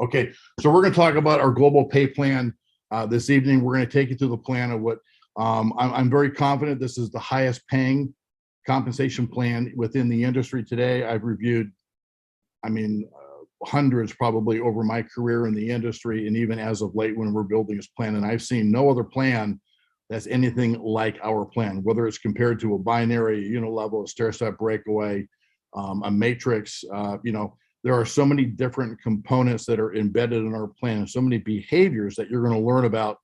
Okay, so we're going to talk about our global pay plan this evening. We're going to take you through the plan of what I'm very confident this is the highest paying compensation plan within the industry today. I've reviewed, hundreds probably over my career in the industry, and even as of late when we're building this plan, and I've seen no other plan that's anything like our plan, whether it's compared to a binary, unilevel, a stair-step breakaway, a matrix. There are so many different components that are embedded in our plan, and so many behaviors that you're going to learn about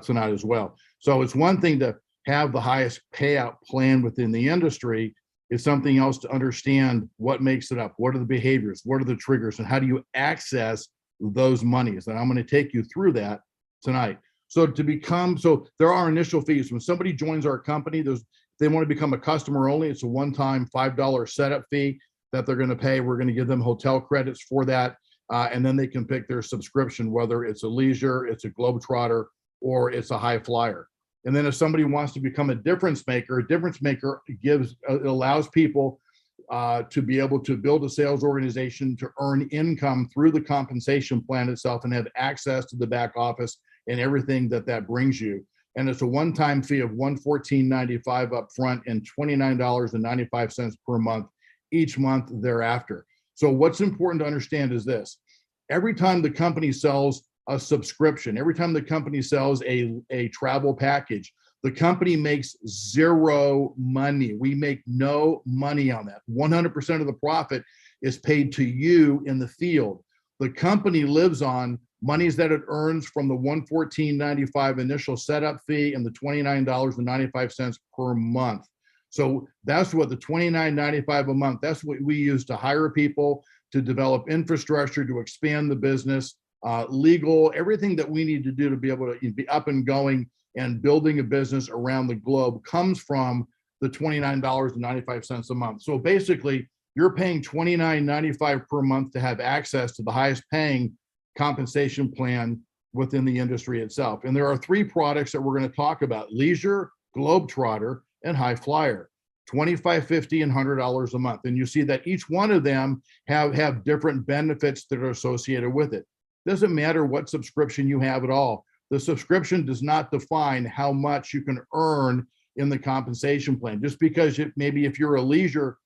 tonight as well. So it's one thing to have the highest payout plan within the industry. It's something else to understand what makes it up, what are the behaviors, what are the triggers, and how do you access those monies. And I'm going to take you through that tonight. So there are initial fees. When somebody joins our company, they want to become a customer only, it's a one-time $5 setup fee that they're going to pay. We're going to give them hotel credits for that. And then they can pick their subscription, whether it's a leisure, it's a Globetrotter, or it's a high flyer. And then if somebody wants to become a difference maker allows people to be able to build a sales organization, to earn income through the compensation plan itself and have access to the back office and everything that brings you. And it's a one-time fee of $114.95 up front and $29.95 per month each month thereafter. So what's important to understand is this: every time the company sells a subscription, every time the company sells a travel package, the company makes zero money. We make no money on that. 100% of the profit is paid to you in the field. The company lives on monies that it earns from the $114.95 initial setup fee and the $29.95 per month. So that's what the $29.95 a month, that's what we use to hire people, to develop infrastructure, to expand the business, legal, everything that we need to do to be able to be up and going and building a business around the globe comes from the $29.95 a month. So basically, you're paying $29.95 per month to have access to the highest paying compensation plan within the industry itself. And there are three products that we're going to talk about: leisure, Globetrotter, and high flyer. $25, $50, and $100 a month. And you see that each one of them have different benefits that are associated with it. Doesn't matter what subscription you have at all. The subscription does not define how much you can earn in the compensation plan. Just because maybe if you're a leisure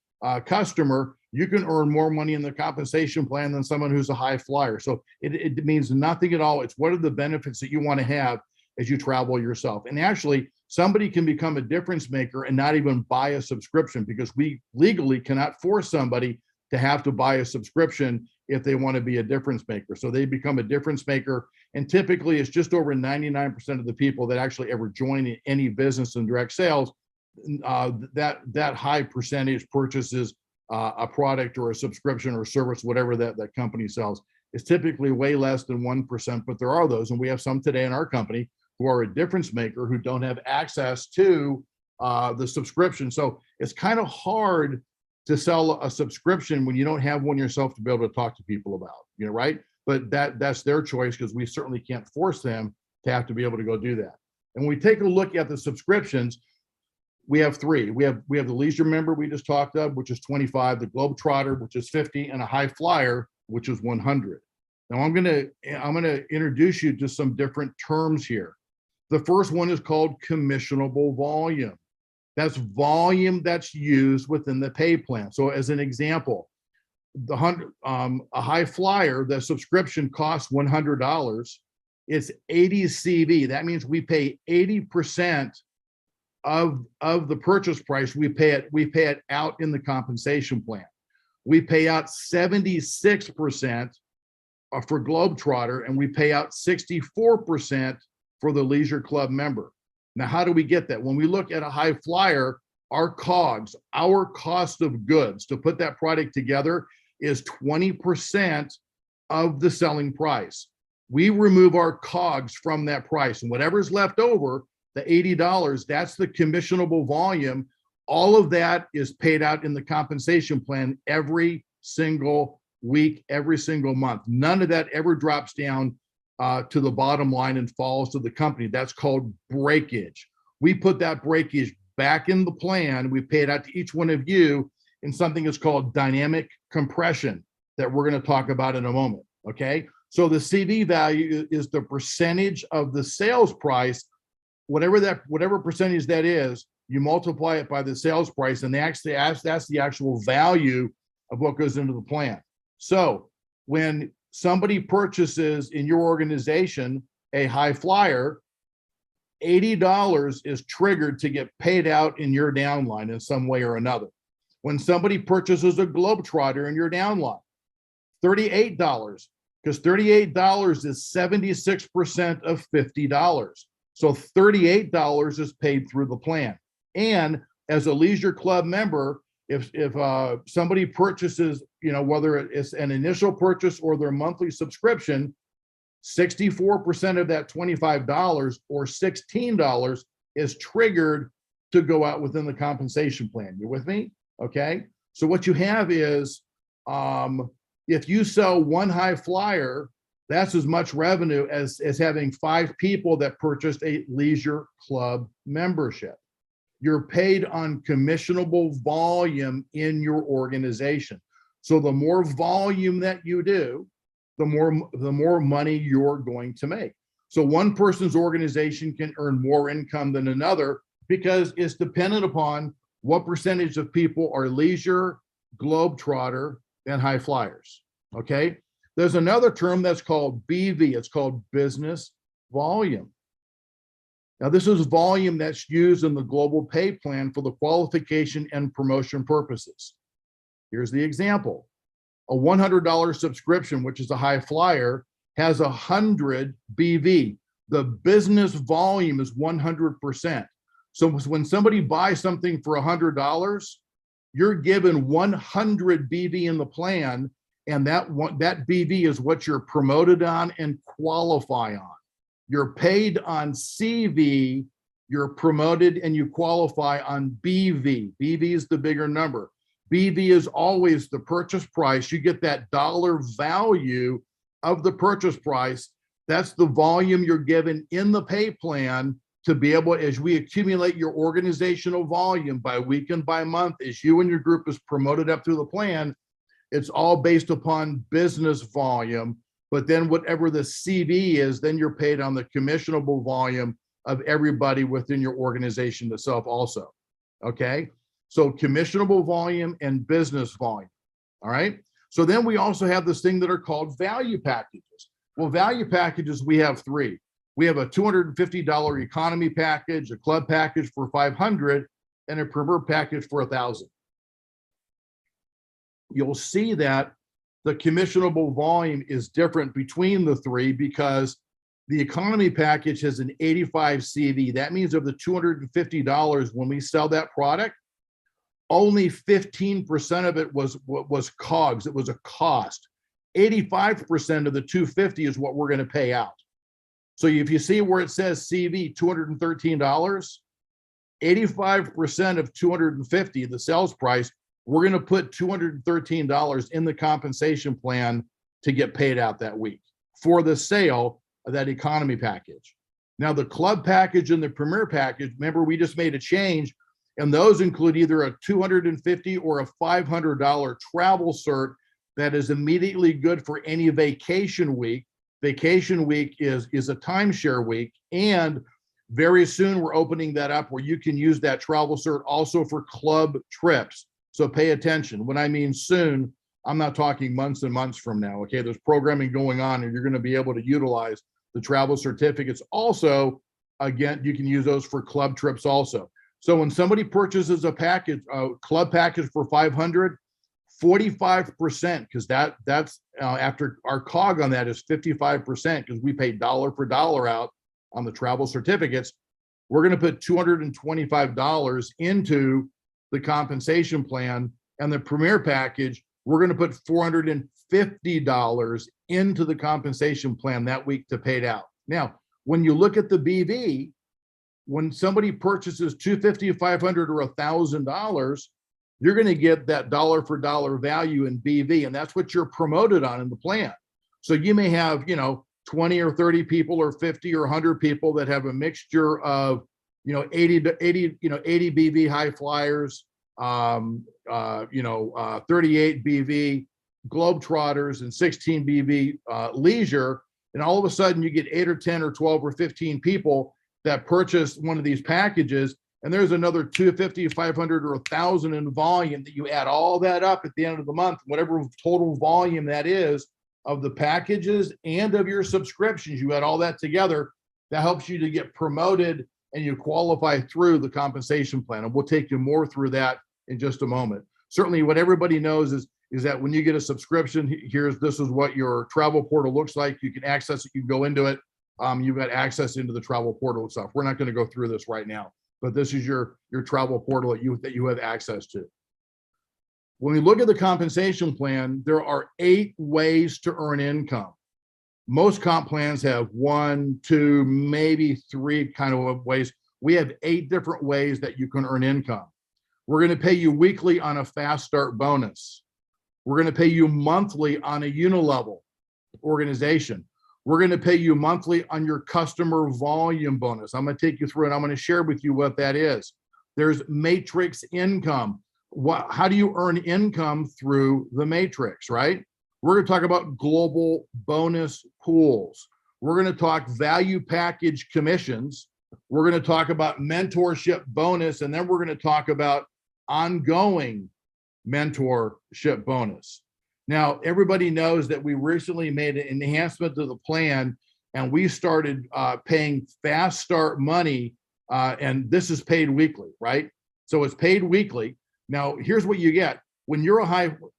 customer, you can earn more money in the compensation plan than someone who's a high flyer. So it means nothing at all. It's what are the benefits that you want to have as you travel yourself. And actually, somebody can become a difference maker and not even buy a subscription, because we legally cannot force somebody to have to buy a subscription if they want to be a difference maker. So they become a difference maker. And typically it's just over 99% of the people that actually ever join any business in direct sales, that high percentage purchases a product or a subscription or service, whatever that company sells. It's typically way less than 1%, but there are those. And we have some today in our company who are a difference maker who don't have access to the subscription. So it's kind of hard to sell a subscription when you don't have one yourself to be able to talk to people about, right? But that's their choice, because we certainly can't force them to have to be able to go do that. And when we take a look at the subscriptions, we have three. We have the leisure member we just talked of, which is $25, the Globetrotter, which is $50, and a high flyer, which is $100. Now I'm gonna introduce you to some different terms here. The first one is called commissionable volume. That's volume that's used within the pay plan. So as an example, a high flyer, the subscription costs $100. It's 80 CV. That means we pay 80% of the purchase price. We pay it out in the compensation plan. We pay out 76% for Globetrotter, and we pay out 64% for the leisure club member. Now, how do we get that? When we look at a high flyer, our COGS, our cost of goods to put that product together, is 20% of the selling price. We remove our COGS from that price, and whatever's left over, the $80, that's the commissionable volume. All of that is paid out in the compensation plan every single week, every single month. None of that ever drops down to the bottom line and falls to the company. That's called breakage. We put that breakage back in the plan. We pay it out to each one of you in something that's called dynamic compression that we're going to talk about in a moment. Okay. So the CV value is the percentage of the sales price, whatever percentage that is, you multiply it by the sales price, and that's the actual value of what goes into the plan. So when somebody purchases in your organization a high flyer, $80 is triggered to get paid out in your downline in some way or another. When somebody purchases a Globetrotter in your downline, $38, because $38 is 76% of $50. So $38 is paid through the plan. And as a Leisure Club member, if somebody purchases, whether it's an initial purchase or their monthly subscription, 64% of that $25 or $16 is triggered to go out within the compensation plan. You with me? Okay. So what you have is, if you sell one high flyer, that's as much revenue as having 5 people that purchased a Leisure Club membership. You're paid on commissionable volume in your organization. So the more volume that you do, the more money you're going to make. So one person's organization can earn more income than another because it's dependent upon what percentage of people are leisure, Globetrotter, and high flyers. Okay. There's another term that's called BV. It's called business volume. Now, this is volume that's used in the global pay plan for the qualification and promotion purposes. Here's the example. A $100 subscription, which is a high flyer, has 100 BV. The business volume is 100%. So when somebody buys something for $100, you're given 100 BV in the plan, and that BV is what you're promoted on and qualify on. You're paid on CV, you're promoted and you qualify on BV. BV is the bigger number. BV is always the purchase price. You get that dollar value of the purchase price. That's the volume you're given in the pay plan to be able, as we accumulate your organizational volume by week and by month, as you and your group is promoted up through the plan, it's all based upon business volume. But then whatever the CV is, then you're paid on the commissionable volume of everybody within your organization itself also. Okay. So commissionable volume and business volume. All right. So then we also have this thing that are called value packages. Well, value packages, we have 3. We have a $250 economy package, a club package for $500, and a premier package for $1,000. You'll see that the commissionable volume is different between the 3 because the economy package has an 85 CV. That means of the $250, when we sell that product, only 15% of it was COGS. It was a cost. 85% of the $250 is what we're going to pay out. So if you see where it says CV $213, 85% of $250, the sales price, we're going to put $213 in the compensation plan to get paid out that week for the sale of that economy package. Now, the club package and the premier package, remember, we just made a change, and those include either a $250 or a $500 travel cert that is immediately good for any vacation week. Vacation week is a timeshare week, and very soon we're opening that up where you can use that travel cert also for club trips. So pay attention. When I mean soon, I'm not talking months and months from now. Okay, there's programming going on, and you're going to be able to utilize the travel certificates. Also, again, you can use those for club trips also. So when somebody purchases a package, a club package for $500, 45%, because that's after our COG on that is 55%, because we pay dollar for dollar out on the travel certificates. We're going to put $225 into the compensation plan, and the premier package, we're going to put $450 into the compensation plan that week to pay it out. Now, when you look at the BV, when somebody purchases $250, $500, or $1,000, you're going to get that dollar for dollar value in BV, and that's what you're promoted on in the plan. So you may have, 20 or 30 people or 50 or 100 people that have a mixture of 80 BV high flyers, 38 BV, Globetrotters and 16 BV leisure, and all of a sudden you get 8 or 10 or 12 or 15 people that purchase one of these packages, and there's another 250, 500, or 1,000 in volume that you add all that up at the end of the month, whatever total volume that is of the packages and of your subscriptions, you add all that together, that helps you to get promoted and you qualify through the compensation plan. And we'll take you more through that in just a moment. Certainly what everybody knows is that when you get a subscription, this is what your travel portal looks like. You can access it, you can go into it. You've got access into the travel portal itself. We're not going to go through this right now, but this is your travel portal that you have access to. When we look at the compensation plan, there are 8 ways to earn income. Most comp plans have 1, 2, maybe 3 kind of ways. We have 8 different ways that you can earn income. We're going to pay you weekly on a fast start bonus. We're going to pay you monthly on a unilevel organization. We're going to pay you monthly on your customer volume bonus. I'm going to take you through and I'm going to share with you what that is. There's matrix income. How do you earn income through the matrix, right? We're going to talk about global bonus pools. We're going to talk value package commissions. We're going to talk about mentorship bonus, and then we're going to talk about ongoing mentorship bonus. Now, everybody knows that we recently made an enhancement to the plan, and we started paying fast start money, and this is paid weekly, right? So it's paid weekly. Now, here's what you get. When you're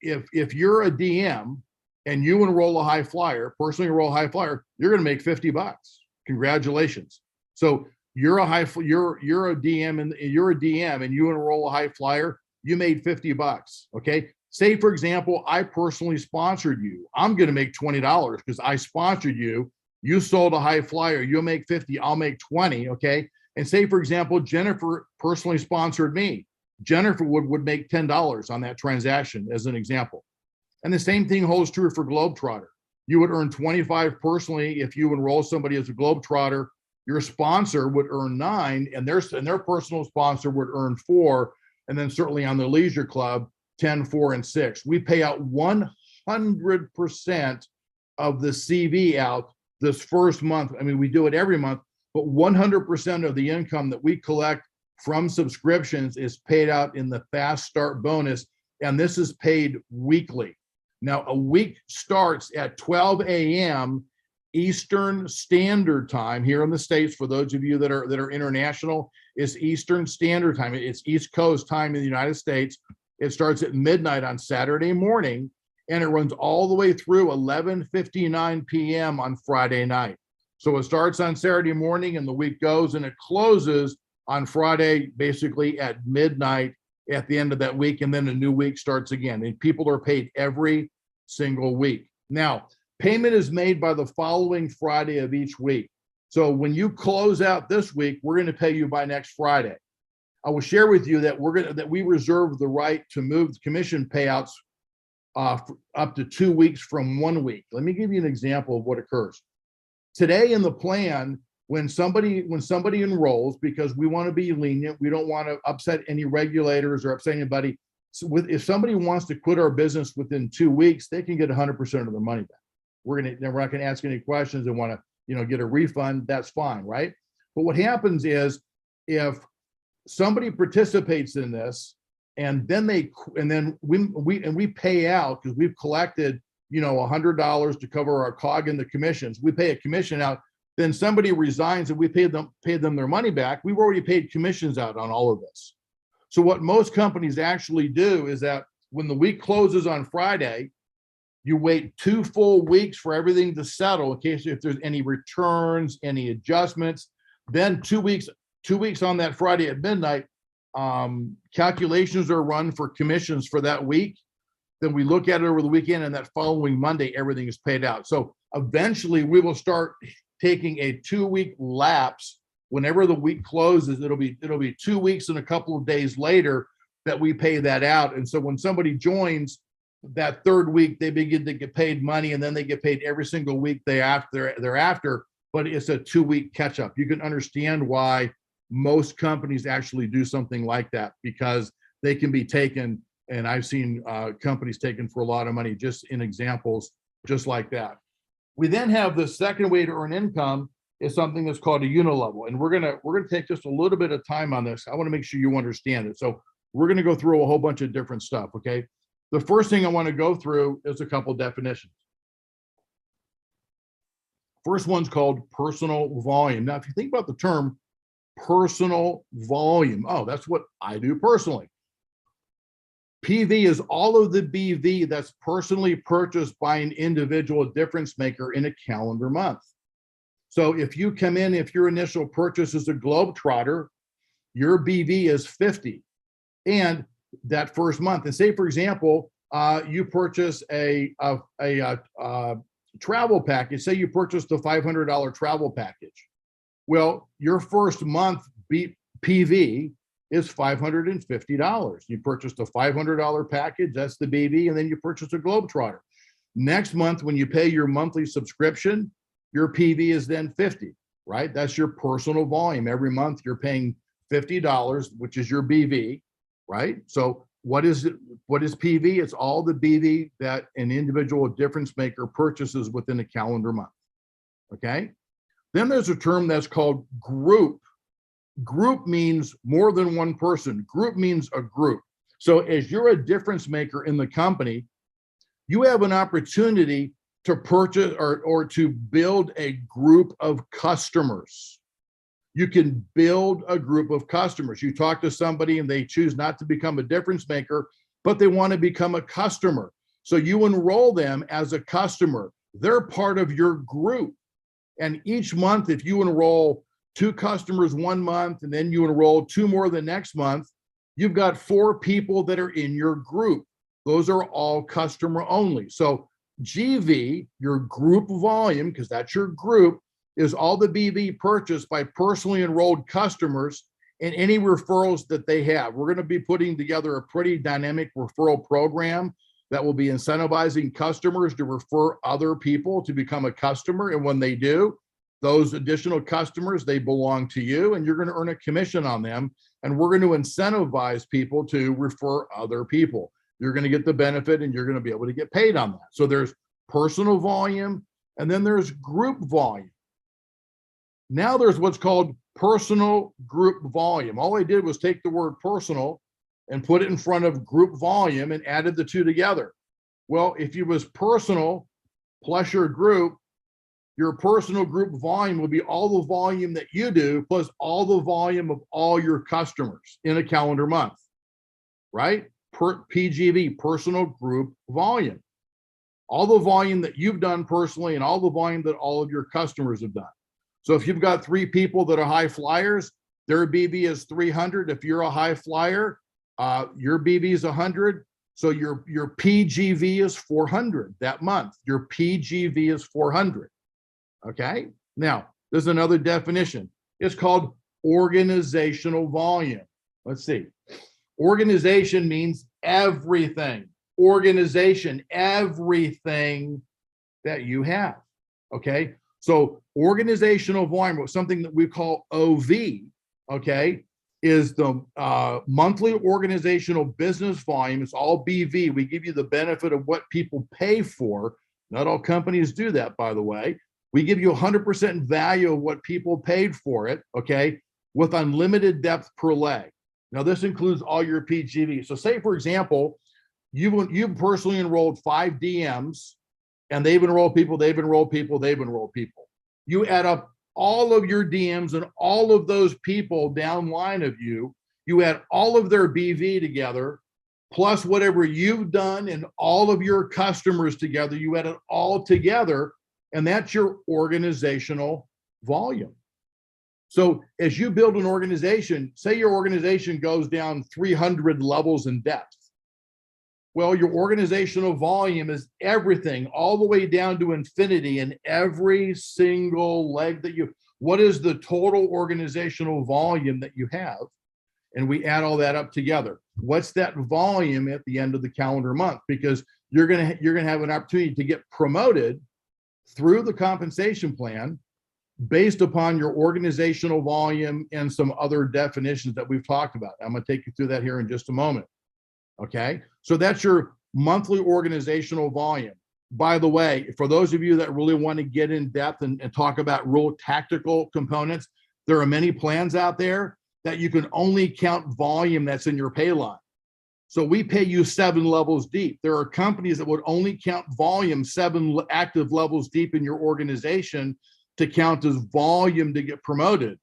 if you're a DM and you enroll a high flyer, personally enroll a high flyer, you're going to make $50. Congratulations. So you're a DM and you enroll a high flyer, you made $50. Okay. Say, for example, I personally sponsored you. I'm going to make $20 because I sponsored you. You sold a high flyer. You'll make 50. I'll make 20. Okay. And say, for example, Jennifer personally sponsored me. Jennifer would make $10 on that transaction as an example. And the same thing holds true for Globetrotter. You would earn 25 personally if you enroll somebody as a Globetrotter. Your sponsor would earn 9, and their personal sponsor would earn 4. And then certainly on the Leisure Club, 10, 4, and 6. We pay out 100% of the CV out this first month. I mean, we do it every month, but 100% of the income that we collect from subscriptions is paid out in the fast start bonus, and this is paid weekly. Now, a week starts at 12 a.m. Eastern Standard Time here in the States. For those of you that are international, it's Eastern Standard Time. It's East Coast time in the United States. It starts at midnight on Saturday morning, and it runs all the way through 11:59 p.m. on Friday night. So it starts on Saturday morning, and the week goes, and it closes on Friday, basically at midnight at the end of that week, and then a new week starts again. And people are paid every single week. Now, payment is made by the following Friday of each week. So when you close out this week, we're going to pay you by next Friday. I will share with you that we reserve the right to move the commission payouts up to 2 weeks from 1 week. Let me give you an example of what occurs. Today in the plan, when somebody enrolls, because we want to be lenient, we don't want to upset any regulators or upset anybody. So if somebody wants to quit our business within 2 weeks, they can get 100% of their money back. We're not going to ask any questions and want to, get a refund. That's fine, right? But what happens is if somebody participates in this and then we pay out because we've collected, $100 to cover our COG and the commissions. We pay a commission out. Then somebody resigns and we pay them their money back. We've already paid commissions out on all of this. So what most companies actually do is that when the week closes on Friday, you wait 2 full weeks for everything to settle in case if there's any returns, any adjustments. Then 2 weeks on that Friday at midnight, calculations are run for commissions for that week. Then we look at it over the weekend, and that following Monday, everything is paid out. So eventually we will start taking a 2-week lapse. Whenever the week closes, it'll be 2 weeks and a couple of days later that we pay that out. And so when somebody joins that 3rd week, they begin to get paid money, and then they get paid every single week thereafter. But it's a 2-week catch up. You can understand why most companies actually do something like that, because they can be taken And I've seen companies taken for a lot of money just in examples just like that. We then have the second way to earn income is something that's called a unilevel. And we're gonna take just a little bit of time on this. I want to make sure you understand it. So we're gonna go through a whole bunch of different stuff, okay? The first thing I want to go through is a couple definitions. First one's called personal volume. Now, if you think about the term personal volume, oh, that's what I do personally. PV is all of the BV that's personally purchased by an individual difference maker in a calendar month. So if you come in, if your initial purchase is a Globetrotter, your BV is 50. And that first month, and say, for example, you purchase a travel package, say you purchased a $500 travel package. Well, your first month PV is $550. You purchased a $500 package, that's the BV, and then you purchased a Globetrotter. Next month, when you pay your monthly subscription, your PV is then 50, right? That's your personal volume. Every month you're paying $50, which is your BV, right? So what is it? What is PV? It's all the BV that an individual difference maker purchases within a calendar month, okay? Then there's a term that's called group. Group means more than one person. Group means a group. So as you're a difference maker in the company, you have an opportunity to purchase or to build a group of customers. You can build a group of customers. You talk to somebody and they choose not to become a difference maker, but they want to become a customer. So you enroll them as a customer. They're part of your group. And each month, if you enroll 2 customers one month, and then you enroll 2 more the next month, you've got 4 people that are in your group. Those are all customer only. So GV, your group volume, because that's your group, is all the BV purchased by personally enrolled customers and any referrals that they have. We're going to be putting together a pretty dynamic referral program that will be incentivizing customers to refer other people to become a customer. And when they do, those additional customers, they belong to you, and you're going to earn a commission on them. And we're going to incentivize people to refer other people. You're going to get the benefit and you're going to be able to get paid on that. So there's personal volume, and then there's group volume. Now there's what's called personal group volume. All I did was take the word personal and put it in front of group volume and added the 2 together. Well, if it was personal plus your group, your personal group volume would be all the volume that you do plus all the volume of all your customers in a calendar month, right? PGV, personal group volume. All the volume that you've done personally and all the volume that all of your customers have done. So if you've got 3 people that are high flyers, their BV is 300. If you're a high flyer, your BV is 100. So your PGV is 400 that month. Your PGV is 400. Okay. Now, there's another definition. It's called organizational volume. Let's see. Organization means everything. Organization, everything that you have. Okay. So organizational volume, something that we call OV, okay, is the monthly organizational business volume. It's all BV. We give you the benefit of what people pay for. Not all companies do that, by the way. We give you 100% value of what people paid for it, okay, with unlimited depth per leg. Now, this includes all your PGV. So say, for example, you've personally enrolled 5 DMs, and they've enrolled people, they've enrolled people, they've enrolled people. You add up all of your DMs and all of those people downline of you, you add all of their BV together, plus whatever you've done and all of your customers together, you add it all together, and that's your organizational volume. So as you build an organization, say your organization goes down 300 levels in depth. Well, your organizational volume is everything all the way down to infinity in every single leg that what is the total organizational volume that you have? And we add all that up together. What's that volume at the end of the calendar month? Because you're going to have an opportunity to get promoted through the compensation plan based upon your organizational volume and some other definitions that we've talked about. I'm going to take you through that here in just a moment. Okay, so that's your monthly organizational volume. By the way, for those of you that really want to get in depth and talk about real tactical components, there are many plans out there that you can only count volume that's in your pay line. So we pay you 7 levels deep. There are companies that would only count volume 7 active levels deep in your organization to count as volume to get promoted.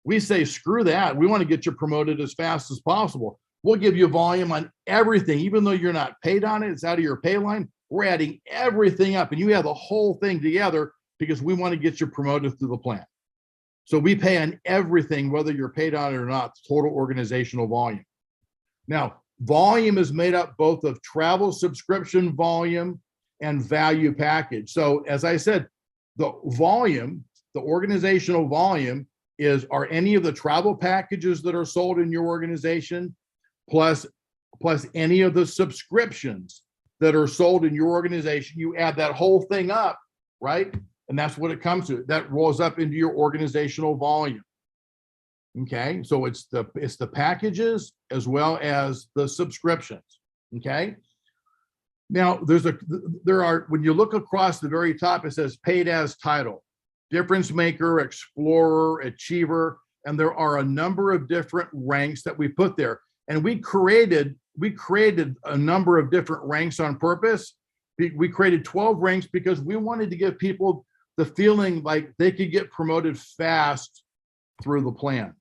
We say, screw that. We want to get you promoted as fast as possible. We'll give you volume on everything, even though you're not paid on it. It's out of your pay line. We're adding everything up and you have the whole thing together because we want to get you promoted through the plan. So we pay on everything, whether you're paid on it or not, total organizational volume. Now, volume is made up both of travel subscription volume and value package. So as I said, the volume, the organizational volume are any of the travel packages that are sold in your organization, plus any of the subscriptions that are sold in your organization. You add that whole thing up, right? And that's what it comes to. That rolls up into your organizational volume. Okay, so it's the packages as well as the subscriptions. Okay. Now when you look across the very top, it says paid as title, difference maker, explorer, achiever, and there are a number of different ranks that we put there. And we created a number of different ranks on purpose. We created 12 ranks because we wanted to give people the feeling like they could get promoted fast through the plan.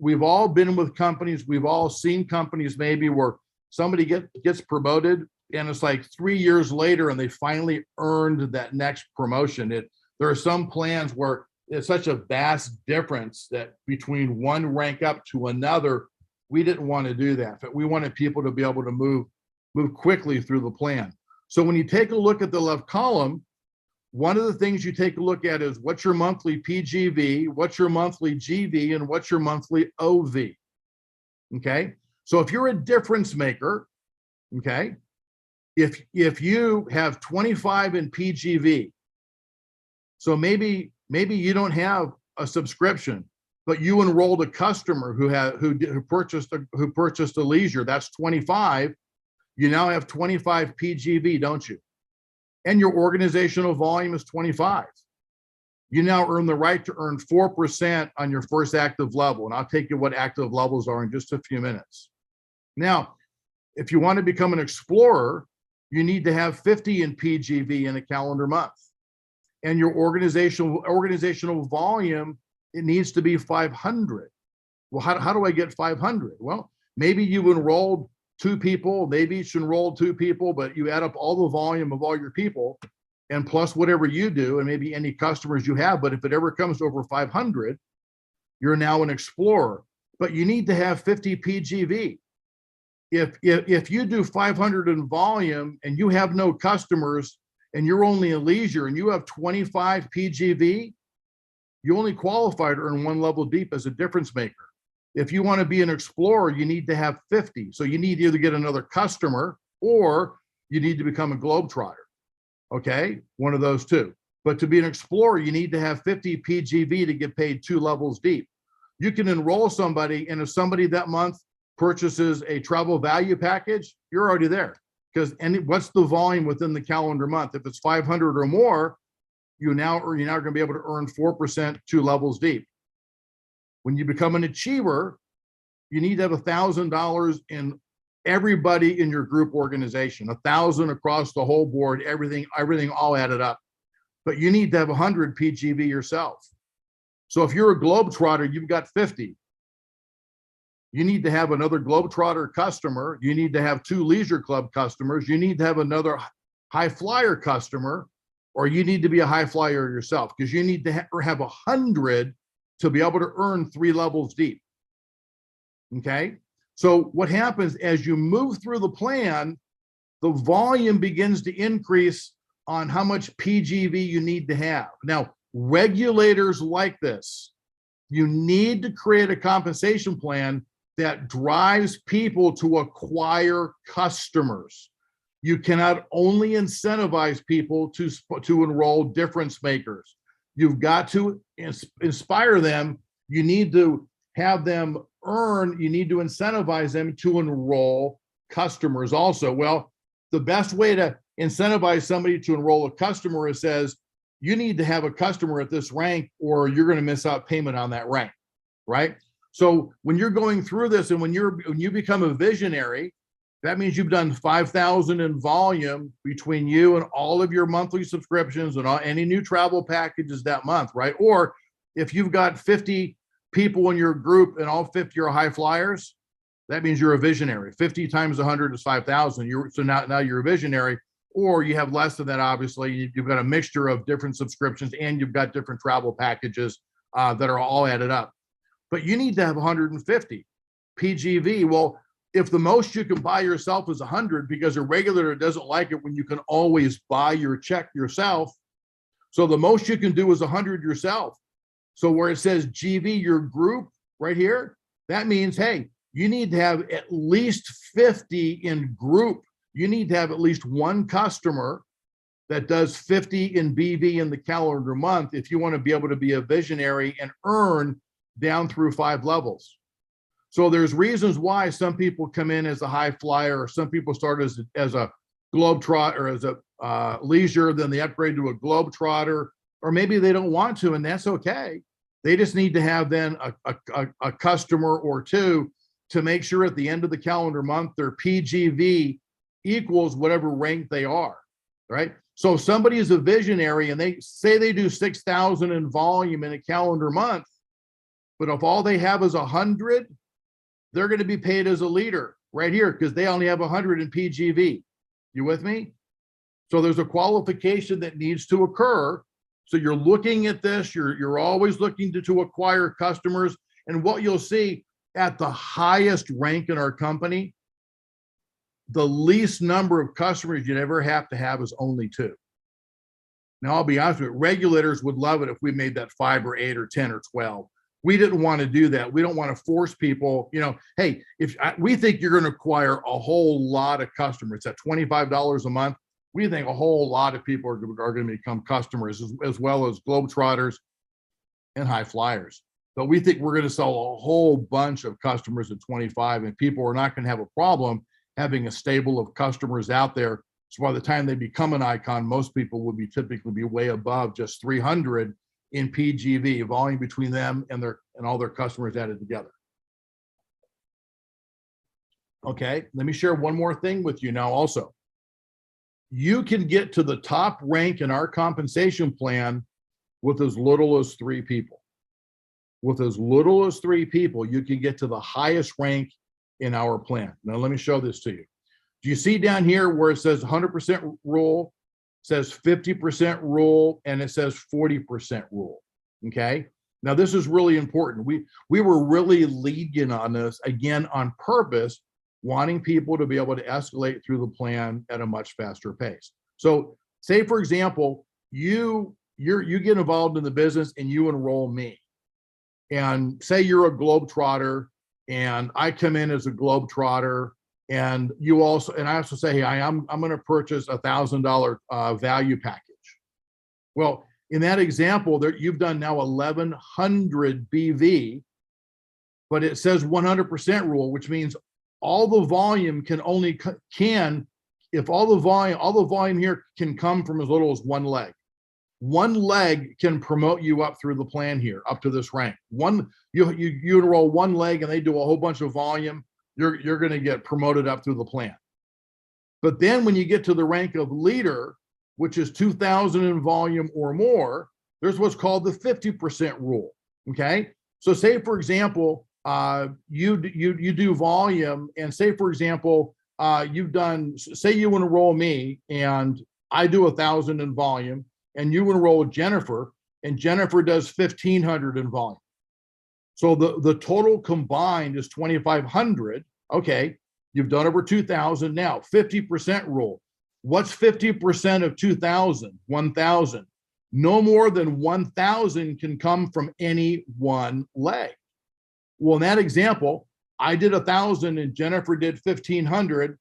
We've all been with companies, we've all seen companies maybe where somebody gets promoted and it's like 3 years later and they finally earned that next promotion. There are some plans where it's such a vast difference that between one rank up to another, we didn't want to do that. But we wanted people to be able to move quickly through the plan. So when you take a look at the left column, one of the things you take a look at is what's your monthly PGV, what's your monthly GV, and what's your monthly OV. Okay, so if you're a difference maker, okay, if you have 25 in PGV, so maybe you don't have a subscription, but you enrolled a customer who purchased a leisure, that's 25. You now have 25 PGV, don't you? And your organizational volume is 25. You now earn the right to earn 4% on your first active level. And I'll take you what active levels are in just a few minutes. Now, if you want to become an explorer, you need to have 50 in PGV in a calendar month. And your organizational volume, it needs to be 500. Well, how do I get 500? Well, maybe you enrolled 2 people, maybe each enrolled 2 people, but you add up all the volume of all your people and plus whatever you do and maybe any customers you have. But if it ever comes over 500, you're now an explorer, but you need to have 50 PGV. If you do 500 in volume and you have no customers and you're only a leisure and you have 25 PGV, you only qualify to earn 1 level deep as a difference maker. If you want to be an explorer, you need to have 50. So you need to either get another customer or you need to become a globetrotter. Okay, one of those two. But to be an explorer, you need to have 50 PGV to get paid 2 levels deep. You can enroll somebody, and if somebody that month purchases a travel value package, you're already there. Because what's the volume within the calendar month? If it's 500 or more, you're now going to be able to earn 4% 2 levels deep. When you become an achiever, you need to have $1,000 in everybody in your group organization, 1,000 across the whole board, everything all added up. But you need to have 100 PGV yourself. So if you're a globetrotter, you've got 50. You need to have another globetrotter customer. You need to have 2 leisure club customers. You need to have another high flyer customer, or you need to be a high flyer yourself because you need to have 100 to be able to earn 3 levels deep. Okay. So what happens as you move through the plan, the volume begins to increase on how much PGV you need to have. Now, regulators like this. You need to create a compensation plan that drives people to acquire customers. You cannot only incentivize people to enroll difference makers. You've got to inspire them. You need to have them earn, you need to incentivize them to enroll customers also. Well, the best way to incentivize somebody to enroll a customer is says, you need to have a customer at this rank or you're going to miss out payment on that rank, right? So when you're going through this and when you become a visionary, that means you've done 5,000 in volume between you and all of your monthly subscriptions and any new travel packages that month, right? Or if you've got 50 people in your group and all 50 are high flyers, that means you're a visionary. 50 times 100 is 5,000. So now you're a visionary. Or you have less than that, obviously. You've got a mixture of different subscriptions and you've got different travel packages that are all added up. But you need to have 150 PGV. Well, if the most you can buy yourself is 100 because a regulator doesn't like it when you can always buy your check yourself. So the most you can do is 100 yourself. So where it says GV, your group right here, that means, hey, you need to have at least 50 in group. You need to have at least one customer that does 50 in BV in the calendar month if you want to be able to be a visionary and earn down through 5 levels. So there's reasons why some people come in as a high flyer, or some people start as a globetrotter or as a leisure, then they upgrade to a globetrotter, or maybe they don't want to, and that's okay. They just need to have then a customer or two to make sure at the end of the calendar month, their PGV equals whatever rank they are, right? So if somebody is a visionary and they say they do 6,000 in volume in a calendar month, but if all they have is 100, they're going to be paid as a leader right here because they only have 100 in PGV. You with me? So there's a qualification that needs to occur. So you're looking at this, you're always looking to acquire customers. And what you'll see at the highest rank in our company, the least number of customers you'd ever have to have is only 2. Now, I'll be honest with you, regulators would love it if we made that 5 or 8 or 10 or 12. We didn't want to do that. We don't want to force people, hey, we think you're going to acquire a whole lot of customers at $25 a month. We think a whole lot of people are going to become customers as well as globetrotters and high flyers. But we think we're going to sell a whole bunch of customers at 25, and people are not going to have a problem having a stable of customers out there. So by the time they become an icon, most people will typically be way above just 300 in PGV, volume between them and all their customers added together. Okay, let me share one more thing with you now also. You can get to the top rank in our compensation plan with as little as 3 people. With as little as 3 people, you can get to the highest rank in our plan. Now, let me show this to you. Do you see down here where it says 100% rule, says 50% rule, and it says 40% rule? Okay. Now, this is really important. We were really lenient on this, again, on purpose, wanting people to be able to escalate through the plan at a much faster pace. So say, for example, you get involved in the business and you enroll me. And say you're a globetrotter and I come in as a globetrotter, and I also say, hey, I'm going to purchase $1,000 value package. Well, in that example, there you've done now 1,100 BV, but it says 100% rule, which means all the volume if all the volume here can come from as little as 1 leg. 1 leg can promote you up through the plan here, up to this rank. You enroll 1 leg and they do a whole bunch of volume, you're going to get promoted up through the plan. But then when you get to the rank of leader, which is 2,000 in volume or more, there's what's called the 50% rule. Okay. So say, for example, you do volume, and say, for example, say you enroll me and I do 1,000 in volume, and you enroll Jennifer, and Jennifer does 1,500 in volume. So the total combined is 2,500. Okay, you've done over 2,000 now. 50% rule. What's 50% of 2,000? 1,000. No more than 1,000 can come from any 1 leg. Well, in that example, I did 1,000 and Jennifer did 1,500.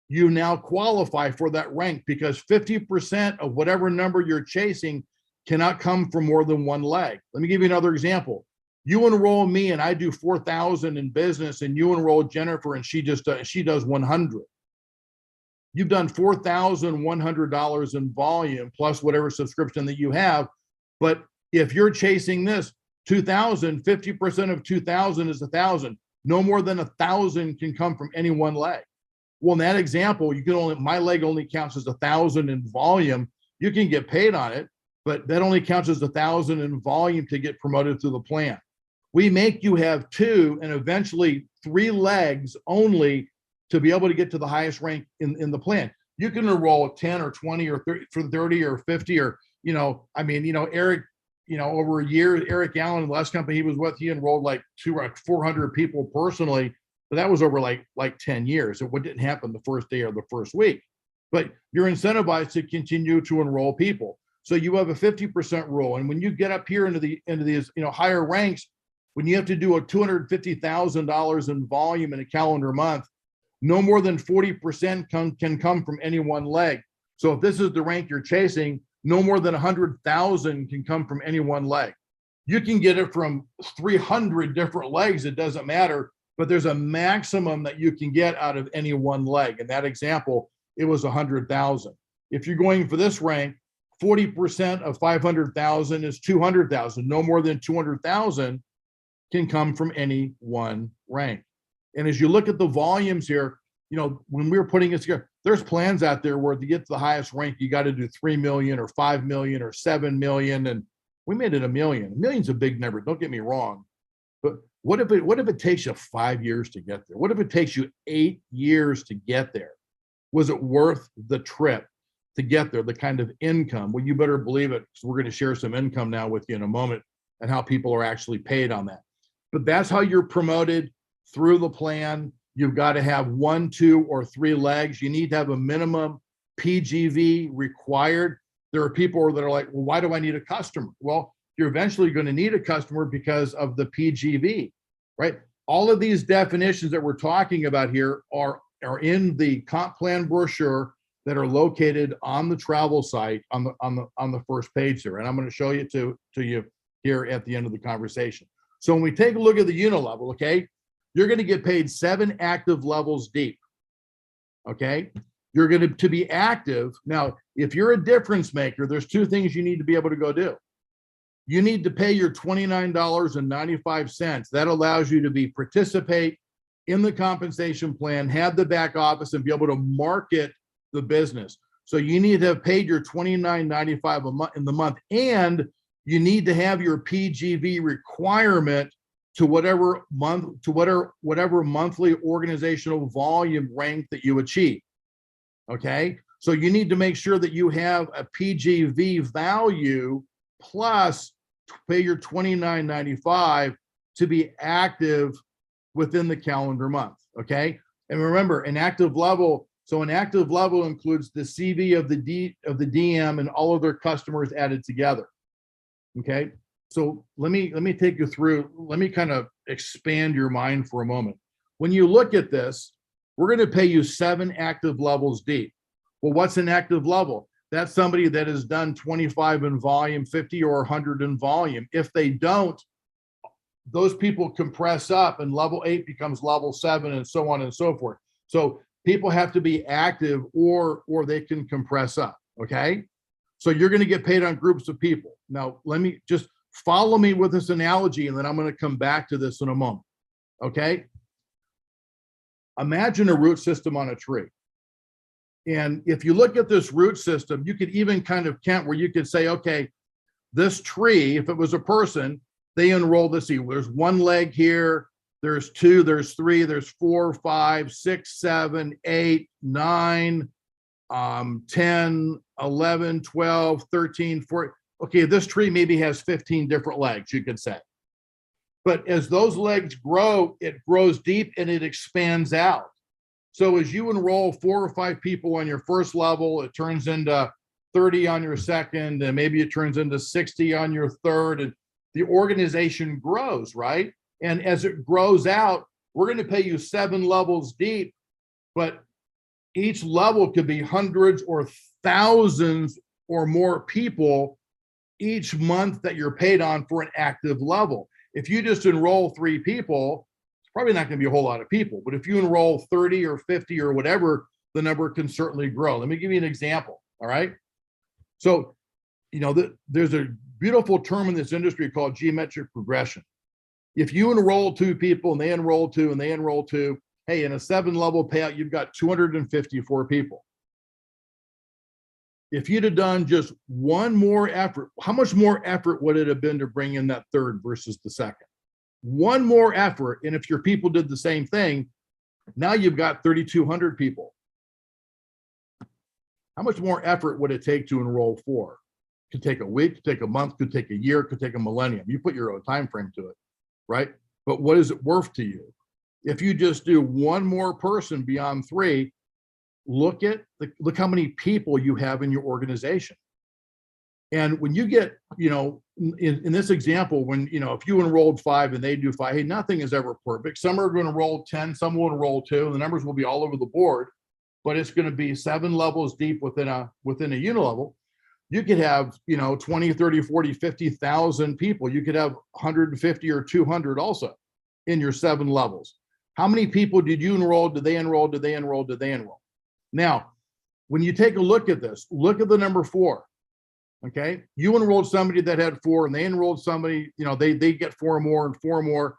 You now qualify for that rank because 50% of whatever number you're chasing cannot come from more than 1 leg. Let me give you another example. You enroll me and I do 4,000 in business, and you enroll Jennifer and she does 100. you've done $4,100 in volume plus whatever subscription that you have. But if you're chasing this 2,000, 50% of 2,000 is 1,000. No more than 1,000 can come from any one leg. Well, in that example, you can only, my leg only counts as 1,000 in volume. You can get paid on it, but that only counts as 1,000 in volume to get promoted through the plan. We make you have 2 and eventually 3 legs only to be able to get to the highest rank in the plan. You can enroll 10 or 20 or 30 or 50 or, Eric, over a year, Eric Allen, the last company he was with, he enrolled like 400 people personally, but that was over like 10 years. It didn't happen the first day or the first week, but you're incentivized to continue to enroll people. So you have a 50% rule. And when you get up here into these, higher ranks, when you have to do a $250,000 in volume in a calendar month, no more than 40% can come from any one leg. So if this is the rank you're chasing, no more than 100,000 can come from any one leg. You can get it from 300 different legs, it doesn't matter, but there's a maximum that you can get out of any one leg. In that example, it was 100,000. If you're going for this rank, 40% of 500,000 is 200,000. No more than 200,000 can come from any one rank. And as you look at the volumes here, when we were putting it together, there's plans out there where to get to the highest rank, you got to do 3 million or 5 million or 7 million. And we made it 1 million. 1 million's a big number. Don't get me wrong. But what if it takes you 5 years to get there? What if it takes you 8 years to get there? Was it worth the trip to get there? The kind of income? Well, you better believe it, because we're going to share some income now with you in a moment and how people are actually paid on that. But that's how you're promoted through the plan. You've got to have 1, 2, or 3 legs. You need to have a minimum PGV required. There are people that are like, well, why do I need a customer? Well, you're eventually going to need a customer because of the PGV, right? All of these definitions that we're talking about here are in the comp plan brochure that are located on the travel site on the first page there. And I'm going to show you to you here at the end of the conversation. So when we take a look at the unit level, okay, you're going to get paid 7 active levels deep. Okay, you're going to be active. Now, if you're a difference maker, there's 2 things you need to be able to go do. You need to pay your $29.95. That allows you to participate in the compensation plan, have the back office, and be able to market the business. So you need to have paid your $29.95 a month in the month, and you need to have your PGV requirement to whatever monthly organizational volume rank that you achieve. Okay, so you need to make sure that you have a PGV value plus pay your $29.95 to be active within the calendar month. Okay, and remember, an active level. So an active level includes the CV of the DM and all of their customers added together. Okay, so let me take you through. Let me kind of expand your mind for a moment. When you look at this, we're going to pay you 7 active levels deep. Well, what's an active level? That's somebody that has done 25 in volume, 50 or 100 in volume. If they don't, those people compress up and level 8 becomes level 7 and so on and so forth. So people have to be active or they can compress up. Okay, so you're going to get paid on groups of people. Now, let me just follow me with this analogy, and then I'm going to come back to this in a moment. Okay, imagine a root system on a tree. And if you look at this root system, you could even kind of count where you could say, okay, this tree, if it was a person, they enrolled, let's see, there's 1 leg here, there's 2, there's 3, there's 4, 5, 6, 7, 8, 9, 10, 11, 12, 13, 14. Okay, this tree maybe has 15 different legs, you could say. But as those legs grow, it grows deep and it expands out. So as you enroll 4 or 5 people on your first level, it turns into 30 on your second, and maybe it turns into 60 on your third, and the organization grows, right? And as it grows out, we're going to pay you 7 levels deep, but each level could be hundreds or thousands or more people each month that you're paid on for an active level. If you just enroll 3 people, it's probably not going to be a whole lot of people. But if you enroll 30 or 50 or whatever, the number can certainly grow. Let me give you an example. All right. So, there's a beautiful term in this industry called geometric progression. If you enroll two people and they enroll two and they enroll two, hey, in a 7-level payout, you've got 254 people. If you'd have done just one more effort, how much more effort would it have been to bring in that third versus the second? One more effort. And if your people did the same thing, now you've got 3,200 people. How much more effort would it take to enroll 4? Could take a week, could take a month, could take a year, could take a millennium. You put your own time frame to it, right? But what is it worth to you? If you just do one more person beyond 3, look how many people you have in your organization. And when you get, in this example, when, if you enrolled 5 and they do 5, hey, nothing is ever perfect. Some are going to enroll 10, some will enroll 2, and the numbers will be all over the board, but it's going to be 7 levels deep within a unilevel. You could have, 20, 30, 40, 50,000 people. You could have 150 or 200 also in your 7 levels. How many people did you enroll? Did they enroll? Did they enroll? Did they enroll? Now, when you take a look at this, look at the number 4. Okay, you enrolled somebody that had 4, and they enrolled somebody, they get 4 more and 4 more.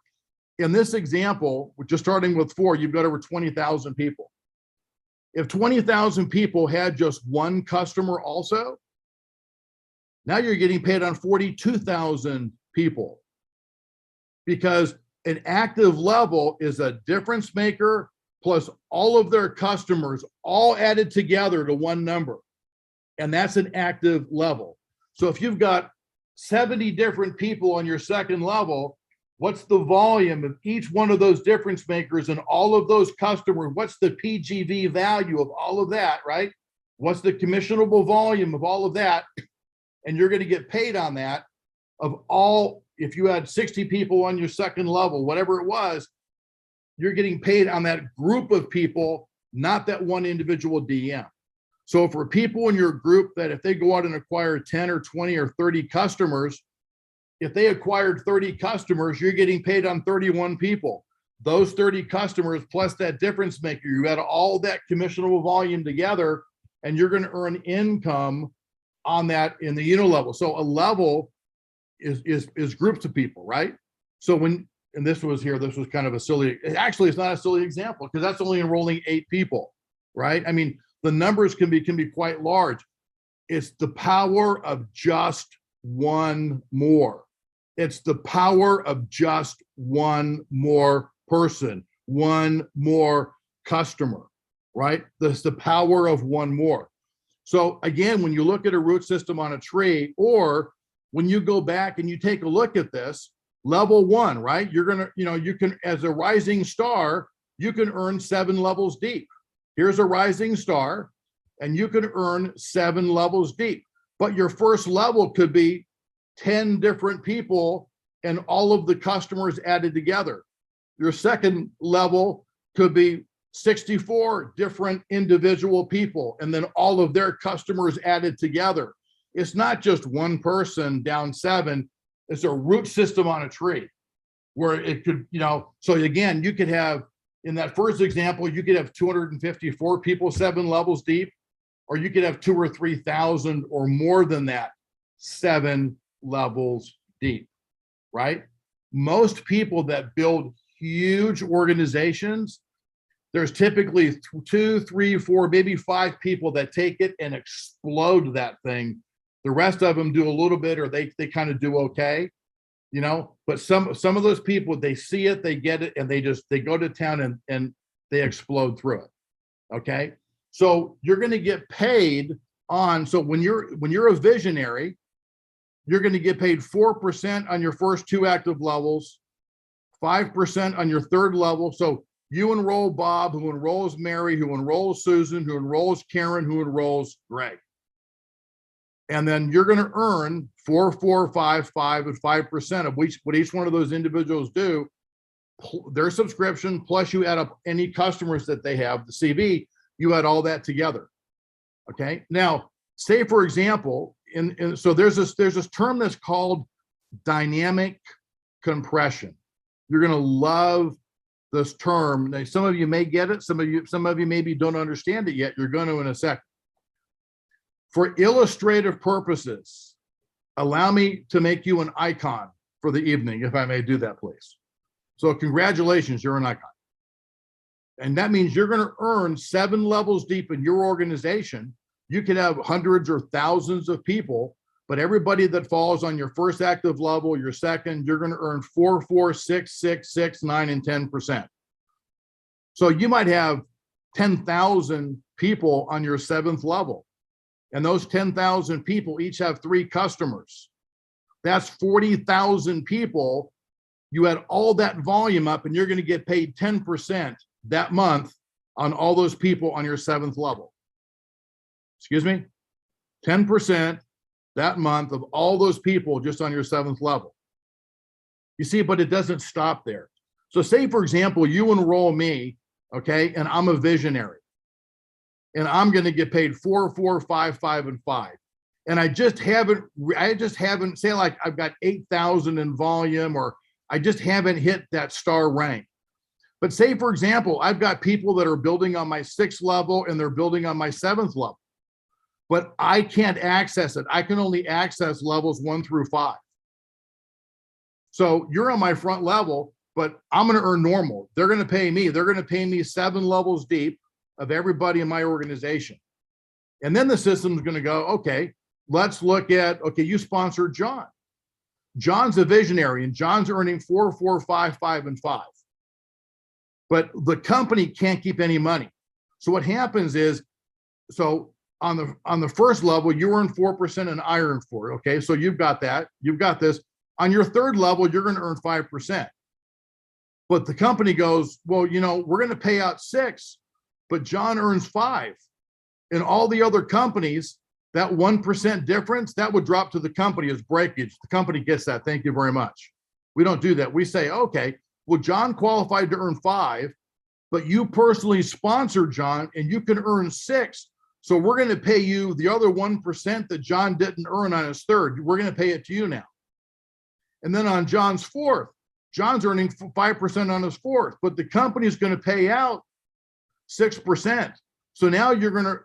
In this example, just starting with 4, you've got over 20,000 people. If 20,000 people had just one customer also, now you're getting paid on 42,000 people, because an active level is a difference maker plus all of their customers all added together to one number. And that's an active level. So if you've got 70 different people on your second level, what's the volume of each one of those difference makers and all of those customers? What's the PGV value of all of that, right? What's the commissionable volume of all of that? And you're going to get paid on that of all, if you had 60 people on your second level, whatever it was, you're getting paid on that group of people, not that one individual DM. So for people in your group that if they go out and acquire 10 or 20 or 30 customers, if they acquired 30 customers, you're getting paid on 31 people. Those 30 customers plus that difference maker, you add all that commissionable volume together, and you're going to earn income on that in the level. So a level is groups of people, right? So and this was kind of a silly, actually it's not a silly example because that's only enrolling 8 people, right? I mean, the numbers can be quite large. It's the power of just one more. It's the power of just one more person, one more customer, right? That's the power of one more. So again, when you look at a root system on a tree, or when you go back and you take a look at this, level 1, right? You're gonna, you can, as a rising star, you can earn 7 levels deep. Here's a rising star, and you can earn 7 levels deep. But your first level could be 10 different people and all of the customers added together. Your second level could be 64 different individual people and then all of their customers added together. It's not just one person down 7. It's a root system on a tree where it could, so again, you could have, in that first example, you could have 254 people 7 levels deep, or you could have 2,000 or 3,000 or more than that 7 levels deep, right? Most people that build huge organizations, there's typically 2, 3, 4, maybe 5 people that take it and explode that thing. The rest of them do a little bit, or they kind of do okay, but some of those people, they see it, they get it, and they go to town and they explode through it. Okay. So you're going to get paid on, so when you're a visionary, you're going to get paid 4% on your first 2 active levels, 5% on your third level. So you enroll Bob, who enrolls Mary, who enrolls Susan, who enrolls Karen, who enrolls Greg. And then you're going to earn 4, 4, 5, 5, and 5% of what each one of those individuals do, their subscription, plus you add up any customers that they have, the CV, you add all that together. Okay. Now, say for example, so there's this term that's called dynamic compression. You're going to love this term. Now, some of you may get it. Some of you maybe don't understand it yet. You're going to in a second. For illustrative purposes, allow me to make you an icon for the evening, if I may do that, please. So congratulations, you're an icon. And that means you're going to earn 7 levels deep in your organization. You could have hundreds or thousands of people, but everybody that falls on your first active level, your second, you're going to earn 4, 4, 6, 6, 6, 9, and 10%. So you might have 10,000 people on your 7th level. And those 10,000 people each have 3 customers. That's 40,000 people. You add all that volume up and you're going to get paid 10% that month on all those people on your 7th level. Excuse me? 10% that month of all those people just on your 7th level. You see, but it doesn't stop there. So say, for example, you enroll me, okay, and I'm a visionary. And I'm going to get paid 4, 4, 5, 5, and 5. And I just haven't, say like I've got 8,000 in volume, or I just haven't hit that star rank. But say, for example, I've got people that are building on my 6th level and they're building on my 7th level, but I can't access it. I can only access levels 1 through 5. So you're on my front level, but I'm going to earn normal. They're going to pay me. They're going to pay me 7 levels deep of everybody in my organization. And then the system's going to go, okay, let's look at, okay, you sponsored John. John's a visionary and John's earning 4, 4, 5, 5, and 5. But the company can't keep any money. So what happens is, so on the first level, you earn 4% and I earn 4. Okay, so you've got that. You've got this. On your 3rd level, you're going to earn 5%. But the company goes, well, you know, we're going to pay out 6, but John earns 5. In all the other companies, that 1% difference, that would drop to the company as breakage. The company gets that. Thank you very much. We don't do that. We say, okay, well, John qualified to earn 5, but you personally sponsored John and you can earn 6. So we're going to pay you the other 1% that John didn't earn on his 3rd. We're going to pay it to you now. And then on John's 4th, John's earning 5% on his 4th, but the company's going to pay out 6%. So now you're going to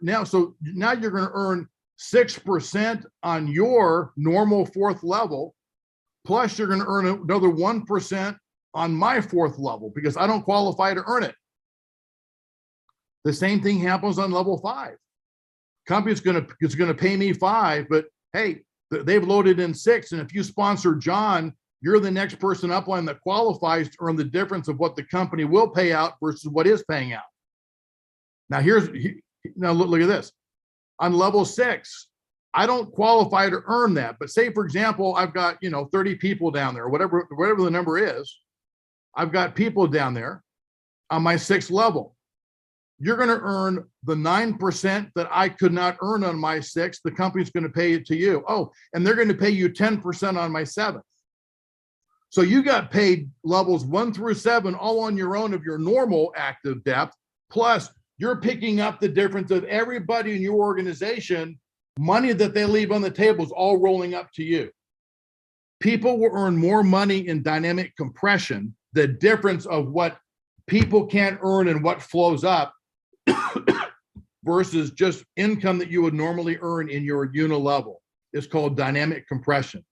earn 6% on your normal 4th level, plus you're going to earn another 1% on my 4th level because I don't qualify to earn it. The same thing happens on level 5. Company's going to pay me 5, but hey, they've loaded in 6, and if you sponsor John, you're the next person upline that qualifies to earn the difference of what the company will pay out versus what is paying out. Now look at this. On level 6, I don't qualify to earn that. But say, for example, I've got 30 people down there, whatever the number is. I've got people down there on my 6th level. You're going to earn the 9% that I could not earn on my 6th. The company's going to pay it to you. Oh, and they're going to pay you 10% on my 7th. So you got paid levels 1 through 7 all on your own of your normal active depth. Plus, you're picking up the difference of everybody in your organization. Money that they leave on the table is all rolling up to you. People will earn more money in dynamic compression, the difference of what people can't earn and what flows up versus just income that you would normally earn in your unilevel. It's called dynamic compression.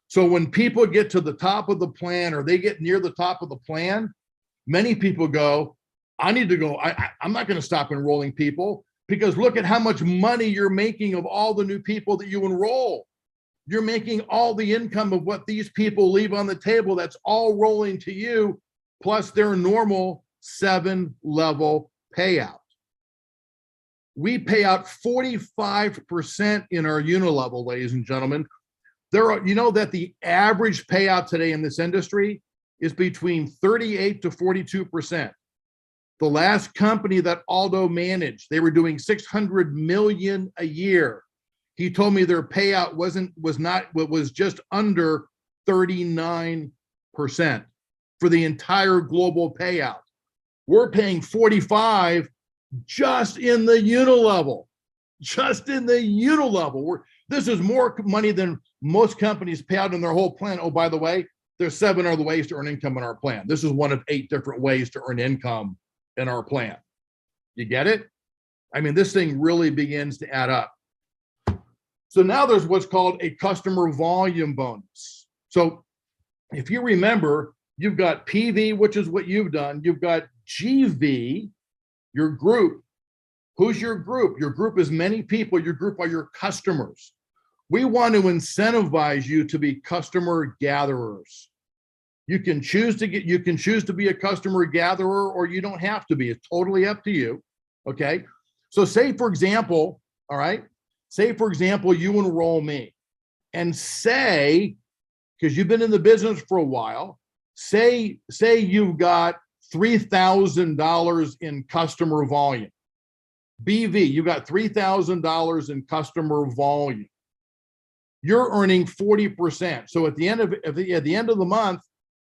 So when people get to the top of the plan or they get near the top of the plan, many people go, I need to go, I'm not going to stop enrolling people because look at how much money you're making of all the new people that you enroll. You're making all the income of what these people leave on the table. That's all rolling to you, plus their normal 7-level payout. We pay out 45% in our unilevel, ladies and gentlemen. You know that the average payout today in this industry is between 38 to 42%. The last company that Aldo managed, they were doing $600 million a year. He told me their payout was just under 39% for the entire global payout. We're paying 45 just in the unilevel. This is more money than most companies pay out in their whole plan. Oh, by the way, there's 7 other ways to earn income in our plan. This is one of 8 different ways to earn income in our plan. You get it? I mean, this thing really begins to add up. So now there's what's called a customer volume bonus. So if you remember, you've got PV, which is what you've done. You've got GV, your group. Who's your group? Your group is many people. Your group are your customers. We want to incentivize you to be customer gatherers. You can choose to be a customer gatherer, or you don't have to be. It's totally up to you. Okay. So say, for example, all right, say, for example, you enroll me, and say, because you've been in the business for a while, say you've got $3,000 in customer volume. BV, you got $3,000 in customer volume. You're earning 40%. So at the end of the month,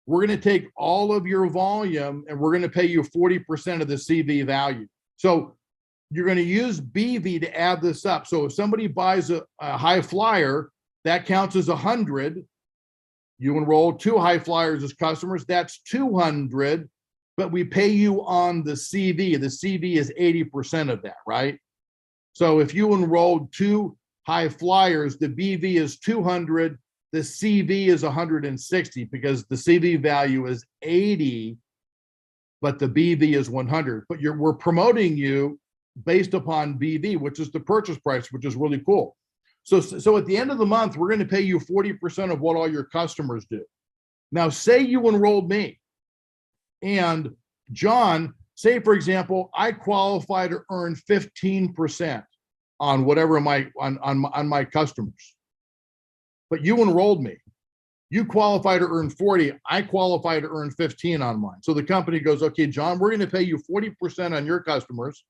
we're going to take all of your volume and we're going to pay you 40% of the CV value. So you're going to use BV to add this up. So if somebody buys a high flyer, that counts as 100. You enroll 2 high flyers as customers, that's 200, but we pay you on the CV. The CV is 80% of that, right? So if you enrolled 2 high flyers, the BV is 200, the CV is 160, because the CV value is 80, but the BV is 100. But we're promoting you based upon BV, which is the purchase price, which is really cool. So at the end of the month, we're going to pay you 40% of what all your customers do. Now, say you enrolled me, and John, say, for example, I qualify to earn 15% on whatever on my customers, but you enrolled me. You qualify to earn 40. I qualify to earn 15 on mine. So the company goes, okay, John, we're going to pay you 40% on your customers,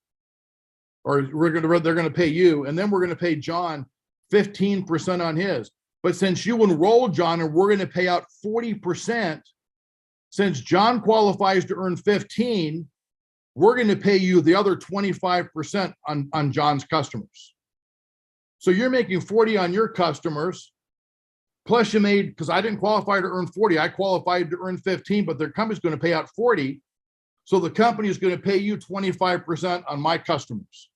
or they're going to pay you, and then we're going to pay John 15% on his. But since you enrolled John and we're going to pay out 40%, since John qualifies to earn 15, we're going to pay you the other 25% on John's customers. So you're making 40 on your customers, plus you made, because I didn't qualify to earn 40, I qualified to earn 15, but their company's going to pay out 40. So the company is going to pay you 25% on my customers.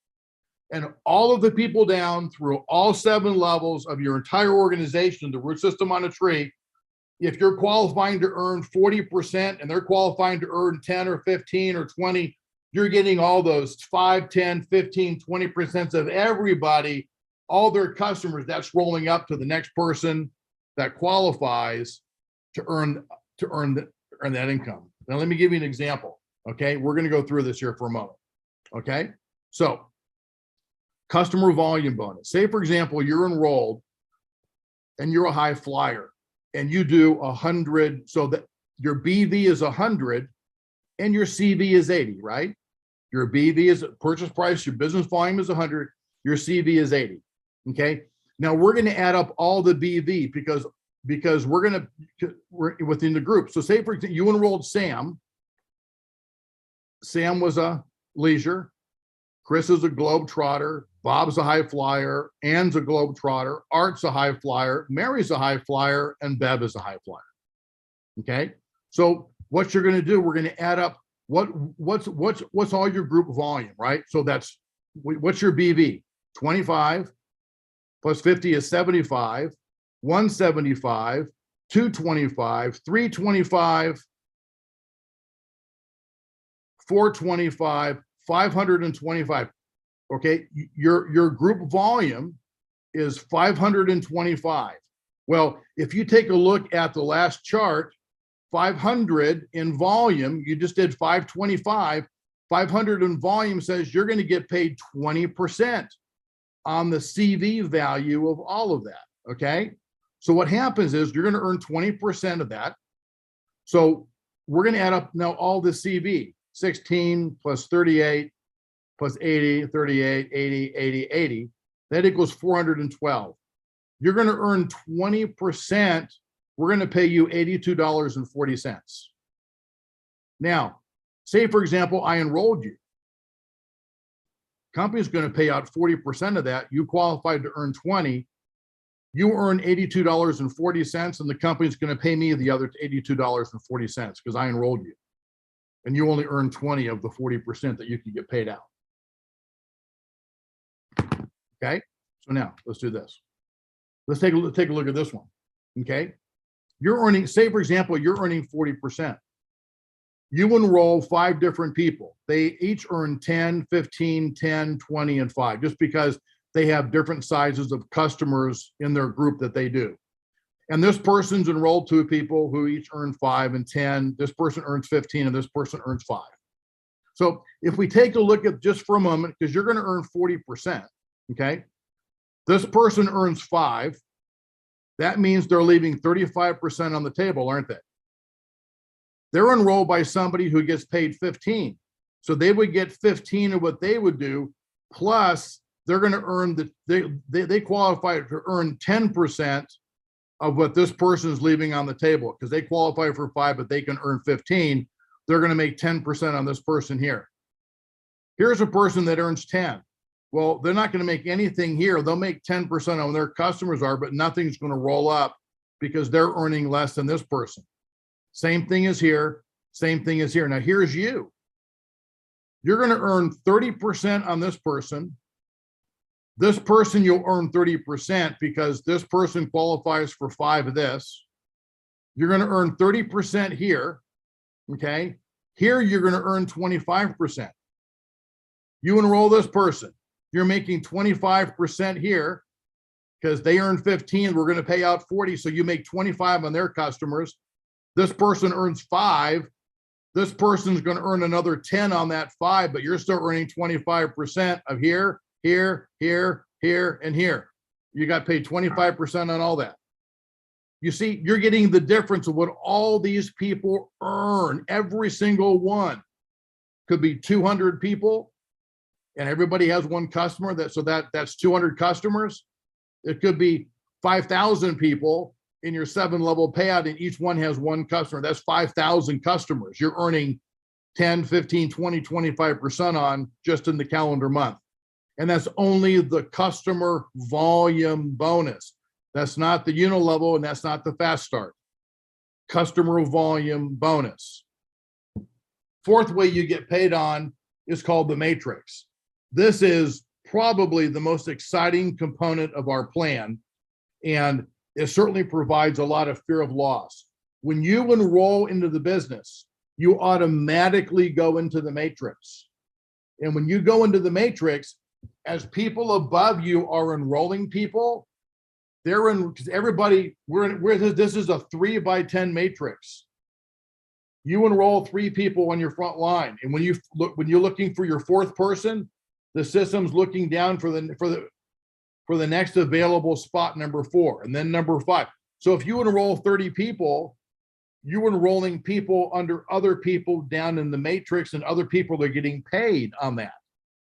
And all of the people down through all 7 levels of your entire organization, the root system on a tree, if you're qualifying to earn 40% and they're qualifying to earn 10 or 15 or 20, you're getting all those 5, 10, 15, 20% of everybody, all their customers. That's rolling up to the next person that qualifies to earn that income. Now, let me give you an example. Okay, we're going to go through this here for a moment. Okay, so customer volume bonus. Say, for example, you're enrolled and you're a high flyer and you do 100, so that your BV is 100 and your CV is 80, right? Your BV is purchase price, your business volume is 100, your CV is 80. Okay. Now we're going to add up all the BV because we're within the group. So say, for example, you enrolled Sam. Sam was a leisure. Chris is a globetrotter. Bob's a high flyer. Ann's a globetrotter. Art's a high flyer. Mary's a high flyer, and Bev is a high flyer. Okay. So what you're going to do, we're going to add up what's all your group volume, right? So that's what's your BV? 25 plus 50 is 75. 175, 225, 325, 425, 525. Okay, your group volume is 525. Well, if you take a look at the last chart, 500 in volume, you just did 525. 500 in volume says you're going to get paid 20% on the CV value of all of that. Okay, so what happens is you're going to earn 20% of that. So we're going to add up now all the CV, 16 plus 38 plus 80, 38, 80, 80, 80. That equals 412. You're going to earn 20%. We're going to pay you $82.40. Now, say, for example, I enrolled you. Company's going to pay out 40% of that. You qualified to earn 20. You earn $82.40, and the company's going to pay me the other $82.40 because I enrolled you. And you only earn 20 of the 40% that you can get paid out. Okay, so now let's do this. Let's take a look at this one. Okay, you're earning, say for example, you're earning 40%. You enroll 5 different people. They each earn 10, 15, 10, 20, and 5, just because they have different sizes of customers in their group that they do. And this person's enrolled 2 people who each earn 5 and 10. This person earns 15 and this person earns 5. So if we take a look at just for a moment, because you're going to earn 40%, okay? This person earns 5. That means they're leaving 35% on the table, aren't they? They're enrolled by somebody who gets paid 15. So they would get 15 of what they would do, plus they're going to earn they qualify to earn 10% of what this person is leaving on the table, because they qualify for 5, but they can earn 15. They're going to make 10% on this person here. Here's a person that earns 10. Well, they're not going to make anything here. They'll make 10% on their customers are, but nothing's going to roll up because they're earning less than this person. Same thing as here. Same thing as here. Now here's you. You're going to earn 30% on this person. This person, you'll earn 30% because this person qualifies for 5 of this. You're going to earn 30% here, okay? Here, you're going to earn 25%. You enroll this person. You're making 25% here because they earn 15. We're going to pay out 40, so you make 25 on their customers. This person earns 5. This person's going to earn another 10 on that 5, but you're still earning 25% of here, here, here, here, and here. You got paid 25% on all that. You see, you're getting the difference of what all these people earn. Every single one could be 200 people, and everybody has one customer. That's 200 customers. It could be 5,000 people in your 7-level payout, and each one has one customer. That's 5,000 customers. You're earning 10, 15, 20, 25% on just in the calendar month. And that's only the customer volume bonus. That's not the unilevel, and that's not the fast start. Customer volume bonus. 4th way you get paid on is called the matrix. This is probably the most exciting component of our plan, and it certainly provides a lot of fear of loss. When you enroll into the business, you automatically go into the matrix. And when you go into the matrix, as people above you are enrolling people, they're in, because everybody, this is a 3x10 matrix. You enroll 3 people on your front line, and when you're looking for your 4th person, the system's looking down for the next available spot, number 4, and then number 5. So if you enroll 30 people, you're enrolling people under other people down in the matrix, and other people are getting paid on that.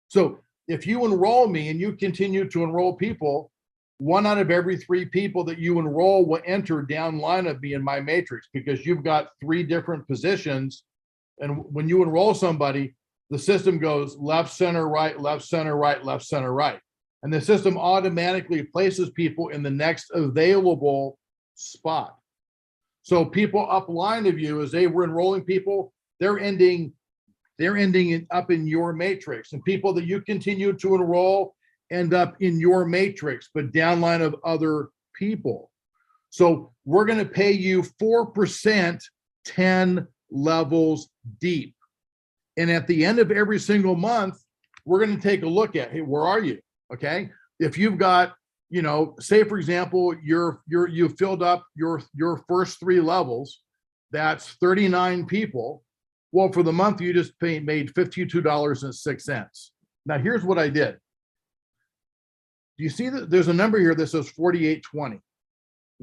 So if you enroll me and you continue to enroll people, 1 out of every 3 people that you enroll will enter down line of me in my matrix, because you've got 3 different positions. And when you enroll somebody, the system goes left, center, right, left, center, right, left, center, right. And the system automatically places people in the next available spot. So people up line of you, as they were enrolling people, they're ending up in your matrix, and people that you continue to enroll end up in your matrix, but downline of other people. So we're going to pay you 4%, 10 levels deep. And at the end of every single month, we're going to take a look at, hey, where are you? Okay. If you've got, say for example, you've filled up your first 3 levels, that's 39 people. Well, for the month, you just made $52.06. Now, here's what I did. Do you see that there's a number here that says 4820?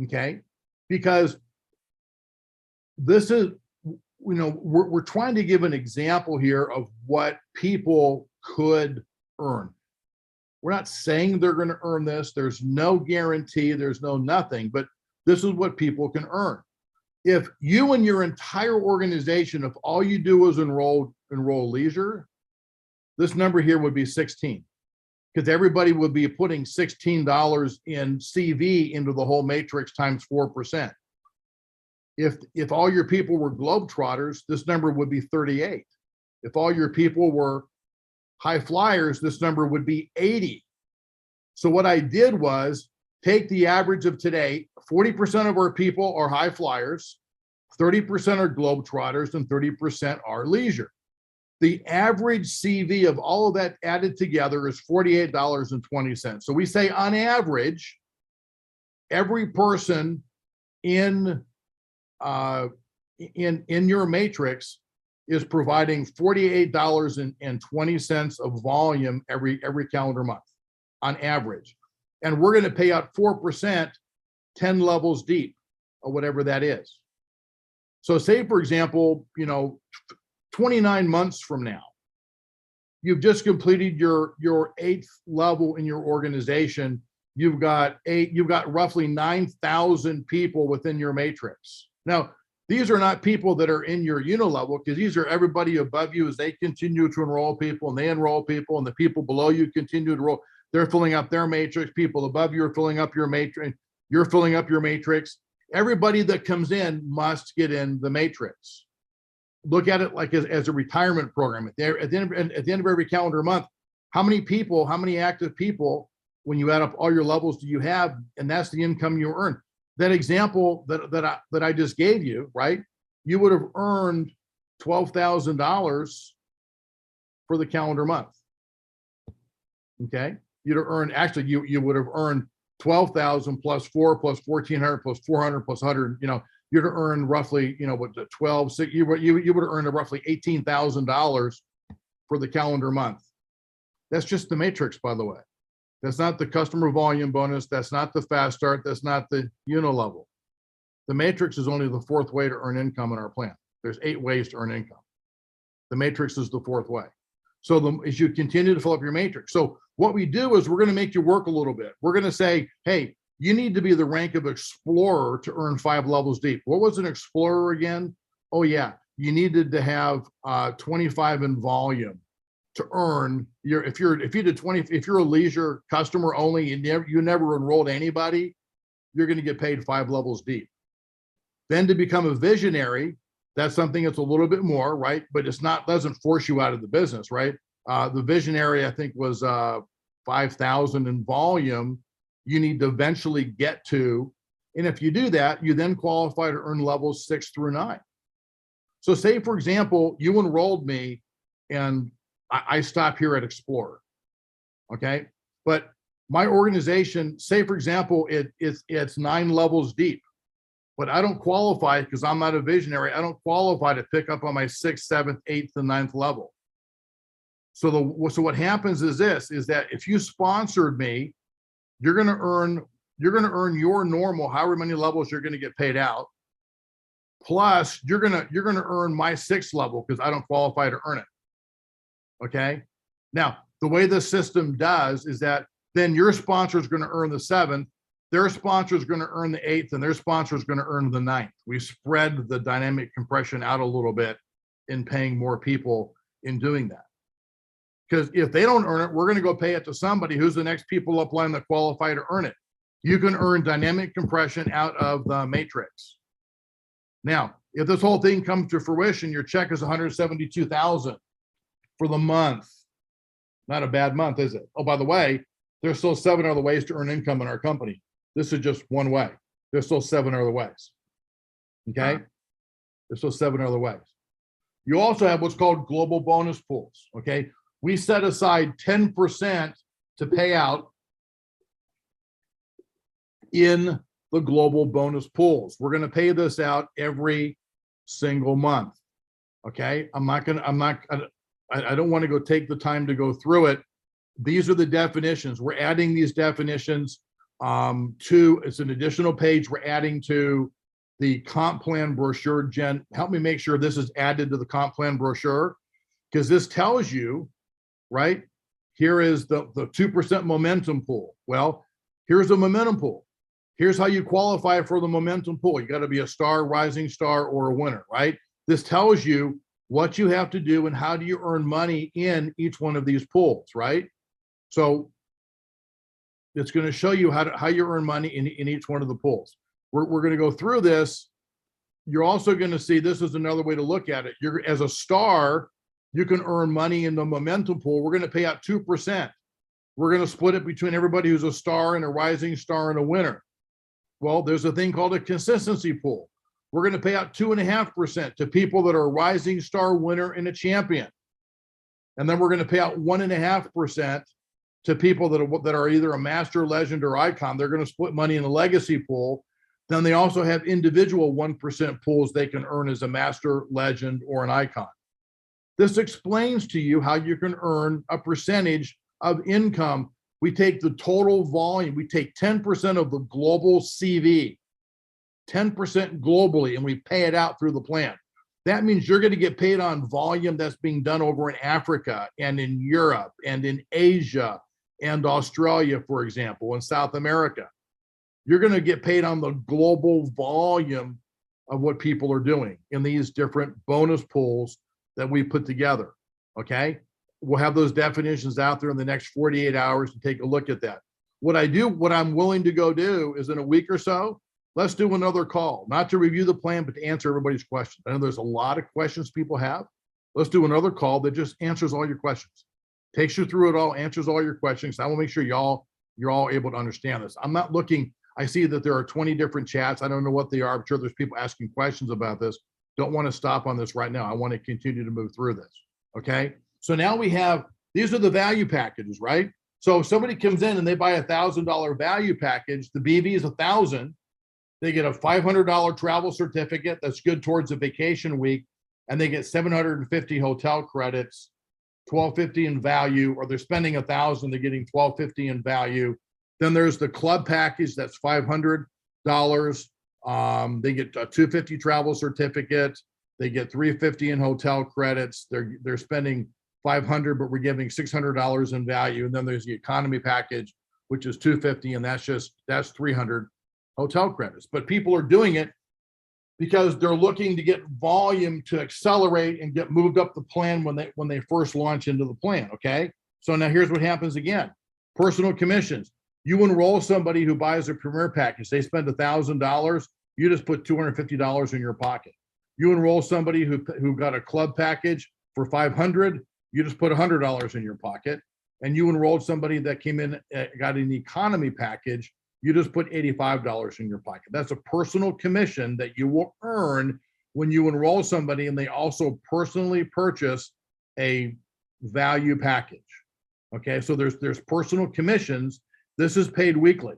Okay, because this is, we're trying to give an example here of what people could earn. We're not saying they're going to earn this. There's no guarantee. There's no nothing, but this is what people can earn. If you and your entire organization, if all you do is enroll leisure, this number here would be 16. because everybody would be putting $16 in CV into the whole matrix times 4%. If all your people were Globetrotters, this number would be 38. If all your people were high flyers, this number would be 80. So what I did was take the average of today. 40% of our people are high flyers, 30% are Globetrotters, and 30% are leisure. The average CV of all of that added together is $48.20. So we say on average, every person in your matrix is providing $48.20 of volume every calendar month on average. And we're going to pay out 4%, 10 levels deep, or whatever that is. So say, for example, 29 months from now, you've just completed your 8th level in your organization. You've got roughly 9,000 people within your matrix. Now, these are not people that are in your level, because these are everybody above you as they continue to enroll people, and they enroll people, and the people below you continue to enroll. They're filling up their matrix. People above you are filling up your matrix. You're filling up your matrix. Everybody that comes in must get in the matrix. Look at it like as a retirement program. At the end of every calendar month, how many active people, when you add up all your levels, do you have? And that's the income you earn. That example that I just gave you, right? You would have earned $12,000 for the calendar month. Okay, you'd have earned, actually you would have earned 12,000 plus 4 plus 1,400 plus 400 plus 100. You'd have earned roughly, what, the 12, you would have earned roughly $18,000 for the calendar month. That's just the matrix, by the way. That's not the customer volume bonus. That's not the fast start. That's not the level. The matrix is only the 4th way to earn income in our plan. There's 8 ways to earn income. The matrix is the 4th way. So as you continue to fill up your matrix. So what we do is we're going to make you work a little bit. We're going to say, hey, you need to be the rank of explorer to earn 5 levels deep. What was an explorer again? Oh yeah, you needed to have 25 in volume to earn if you're a leisure customer only and you never enrolled anybody, you're going to get paid 5 levels deep. Then to become a visionary, that's something that's a little bit more, right? But doesn't force you out of the business, right? The visionary, I think, was 5,000 in volume. You need to eventually get to, and if you do that, you then qualify to earn levels 6 through 9. So say, for example, you enrolled me and I stop here at Explorer, okay? But my organization, say, for example, it's 9 levos deep, but I don't qualify because I'm not a visionary. I don't qualify to pick up on my 6th, 7th, 8th, and 9th level. So what happens is that if you sponsored me, you're going to earn your normal, however many levels you're going to get paid out. Plus, you're going to earn my 6th level because I don't qualify to earn it. Okay. Now, the way the system does is that then your sponsor is going to earn the 7th, their sponsor is going to earn the 8th, and their sponsor is going to earn the 9th. We spread the dynamic compression out a little bit in paying more people in doing that. Because if they don't earn it, we're going to go pay it to somebody who's the next people up line that qualify to earn it. You can earn dynamic compression out of the matrix. Now, if this whole thing comes to fruition, your check is $172,000 for the month. Not a bad month, is it? Oh, by the way, there's still 7 other ways to earn income in our company. This is just one way. There's still 7 other ways. Okay? There's still 7 other ways. You also have what's called global bonus pools. Okay? We set aside 10% to pay out in the global bonus pools. We're going to pay this out every single month. Okay? I don't want to go take the time to go through it. These are the definitions. We're adding these definitions it's an additional page we're adding to the comp plan brochure. Jen, help me make sure this is added to the comp plan brochure, because this tells you, right? Here is the 2% momentum pool. Well, here's a momentum pool. Here's how you qualify for the momentum pool. You got to be a star, rising star, or a winner, right? This tells you what you have to do and how do you earn money in each one of these pools, right? So It's going to show you how you earn money in each one of the pools. We're going to go through this. You're also going to see, this is another way to look at it. You're, as a star, you can earn money in the momentum pool. We're going to pay out 2%. We're going to split it between everybody who's a star and a rising star and a winner. Well, there's a thing called a consistency pool. We're going to pay out 2.5% to people that are a rising star, winner, and a champion. And then we're going to pay out 1.5% to people that are either a master, legend, or icon. They're going to split money in a legacy pool. Then they also have individual 1% pools they can earn as a master, legend, or an icon. This explains to you how you can earn a percentage of income. We take the total volume, we take 10% of the global CV, 10% globally, and we pay it out through the plan. That means you're going to get paid on volume that's being done over in Africa and in Europe and in Asia and Australia, for example, and South America. You're going to get paid on the global volume of what people are doing in these different bonus pools that we put together. Okay. We'll have those definitions out there in the next 48 hours to take a look at that. What I'm willing to go do is in a week or so, let's do another call, not to review the plan, but to answer everybody's questions. I know there's a lot of questions people have. Let's do another call that just answers all your questions, takes you through it all, answers all your questions. I will make sure you're all able to understand this. I'm not looking, I see that there are 20 different chats. I don't know what they are. I'm sure there's people asking questions about this. Don't want to stop on this right now. I want to continue to move through this. Okay. So now we have, these are the value packages, right? So if somebody comes in and they buy $1,000 value package, the BV is 1,000. They get a $500 travel certificate that's good towards a vacation week, and they get 750 hotel credits, $1,250 in value, or they're spending 1,000, they're getting $1,250 in value. Then there's the club package that's $500. They get a $250 travel certificate. They get $350 in hotel credits. They're spending $500, but we're giving $600 in value. And then there's the economy package, which is $250, and that's 300 hotel credits. But people are doing it because they're looking to get volume to accelerate and get moved up the plan when they first launch into the plan. Okay. So now here's what happens again. Personal commissions. You enroll somebody who buys a premier package. They spend $1,000. You just put $250 in your pocket. You enroll somebody who got a club package for $500. You just put $100 in your pocket. And you enrolled somebody that came in, got an economy package. You just put $85 in your pocket. That's a personal commission that you will earn when you enroll somebody and they also personally purchase a value package. Okay, so there's personal commissions. This is paid weekly.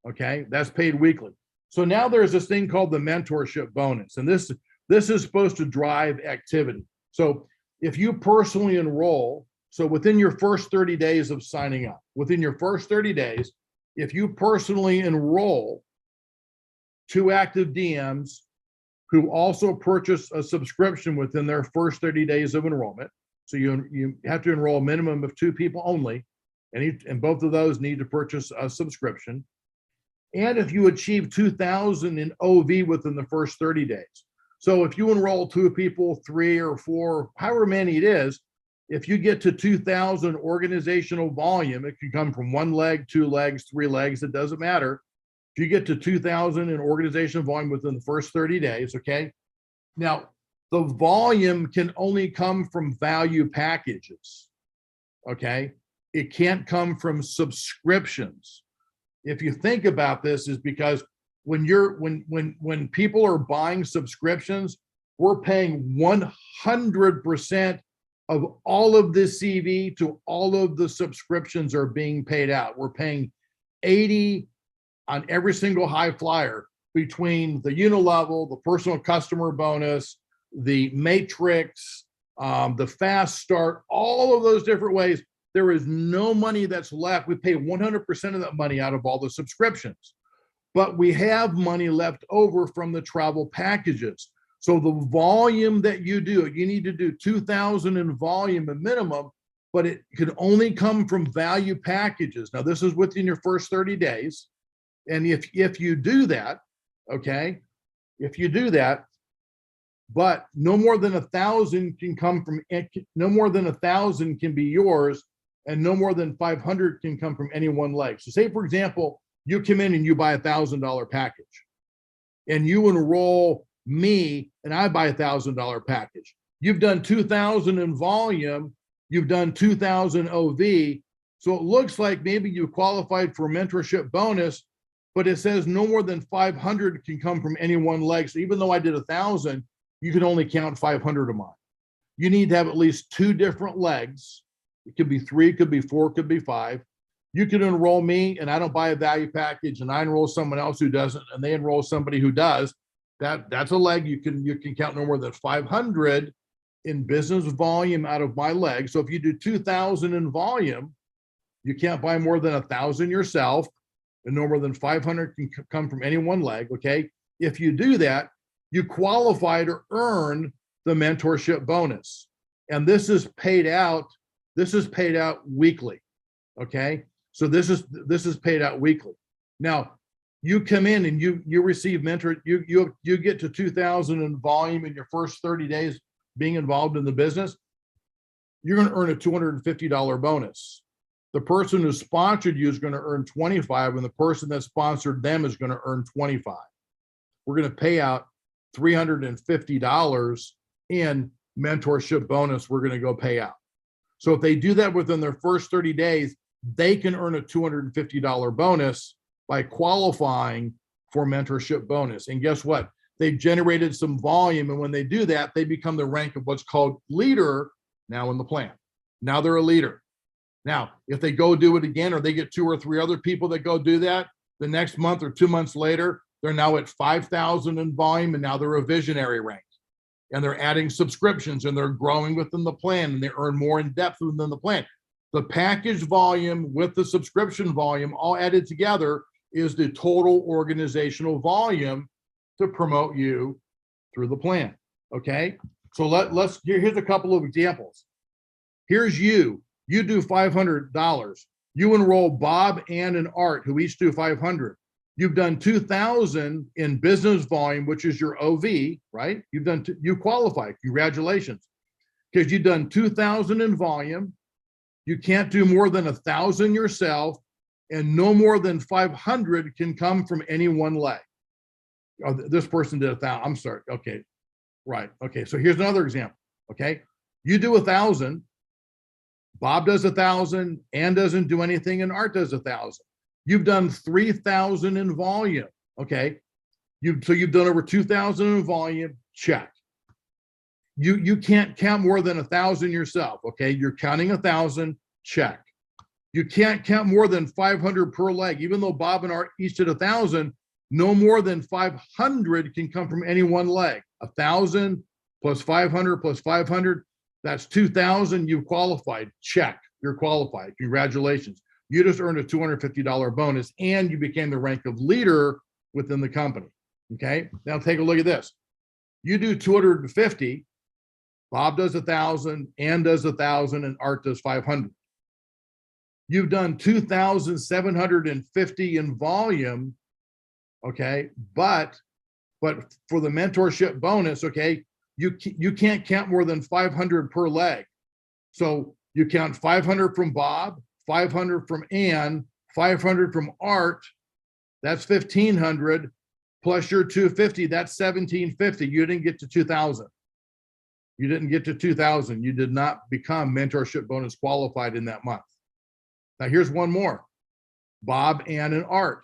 Okay, that's paid weekly. So now there's this thing called the mentorship bonus, and this is supposed to drive activity. So if you personally enroll, so within your first 30 days of signing up, within your first 30 days, if you personally enroll 2 active DMs who also purchase a subscription within their first 30 days of enrollment, so you have to enroll a minimum of 2 people only, and both of those need to purchase a subscription. And if you achieve 2,000 in OV within the first 30 days. So if you enroll 2 people, 3 or 4, however many it is, if you get to 2,000 organizational volume, it can come from 1 leg, 2 legs, 3 legs, it doesn't matter. If you get to 2,000 in organizational volume within the first 30 days, okay? Now, the volume can only come from value packages, okay? It can't come from subscriptions. If you think about this, is because when people are buying subscriptions, we're paying 100% of all of the CV to all of the subscriptions are being paid out. We're paying 80 on every single high flyer between the unilevel, the personal customer bonus, the matrix, the fast start, all of those different ways. There is no money that's left. We pay 100% of that money out of all the subscriptions, but we have money left over from the travel packages. So the volume that you do, you need to do 2,000 in volume a minimum, but it can only come from value packages. Now this is within your first 30 days. And if you do that, okay, if you do that, but no more than 1,000 can come from, no more than 1,000 can be yours and no more than 500 can come from any one leg. So say, for example, you come in and you buy $1,000 package and you enroll me and I buy $1,000 package. You've done 2,000 in volume, you've done 2,000 OV. So it looks like maybe you qualified for a mentorship bonus, but it says no more than 500 can come from any one leg. So even though I did 1,000, you can only count 500 of mine. You need to have at least 2 different legs. It could be 3, it could be 4, it could be 5. You can enroll me and I don't buy a value package, and I enroll someone else who doesn't, and they enroll somebody who does. That's a leg. You can count no more than 500 in business volume out of my leg. So if you do 2,000 in volume, you can't buy more than 1,000 yourself, and no more than 500 can come from any one leg. Okay. If you do that, you qualify to earn the mentorship bonus. And this is paid out. This is paid out weekly. Okay. So this is paid out weekly. Now you come in and you receive mentor, you get to 2,000 in volume in your first 30 days being involved in the business, you're going to earn a $250 bonus. The person who sponsored you is going to earn 25, and the person that sponsored them is going to earn 25. We're going to pay out $350 in mentorship bonus. We're going to go pay out. So if they do that within their first 30 days, they can earn a $250 bonus by qualifying for mentorship bonus. And guess what? They've generated some volume. And when they do that, they become the rank of what's called leader now in the plan. Now they're a leader. Now, if they go do it again, or they get 2 or 3 other people that go do that, the next month or 2 months later, they're now at 5,000 in volume, and now they're a visionary rank. And they're adding subscriptions, and they're growing within the plan, and they earn more in depth within the plan. The package volume with the subscription volume all added together is the total organizational volume to promote you through the plan. Okay. So here's a couple of examples. Here's you do $500. You enroll Bob, Ann, and Art, who each do 500. You've done 2,000 in business volume, which is your OV, right? You qualify. Congratulations. Because you've done 2,000 in volume. You can't do more than 1,000 yourself, and no more than 500 can come from any one leg. Oh, this person did 1,000. I'm sorry. Okay. Right. Okay. So here's another example. Okay. You do 1,000. Bob does 1,000. Ann doesn't do anything, and Art does 1,000. You've done 3,000 in volume. Okay. So you've done over 2,000 in volume. Check. You can't count more than 1,000 yourself. Okay. You're counting 1,000. Check. You can't count more than 500 per leg. Even though Bob and Art each did 1,000, no more than 500 can come from any one leg. 1,000 plus 500 plus 500, that's 2,000. You've qualified. Check. You're qualified. Congratulations. You just earned a $250 bonus, and you became the rank of leader within the company. Okay. Now take a look at this. You do 250. Bob does 1,000, Ann does 1,000, and Art does 500. You've done 2,750 in volume. Okay. But for the mentorship bonus, okay, you can't count more than 500 per leg. So you count 500 from Bob, 500 from Ann, 500 from Art. That's 1,500 plus your 250. That's 1,750. You didn't get to 2,000. You didn't get to 2,000. You did not become mentorship bonus qualified in that month. Now here's one more. Bob, Ann, and Art.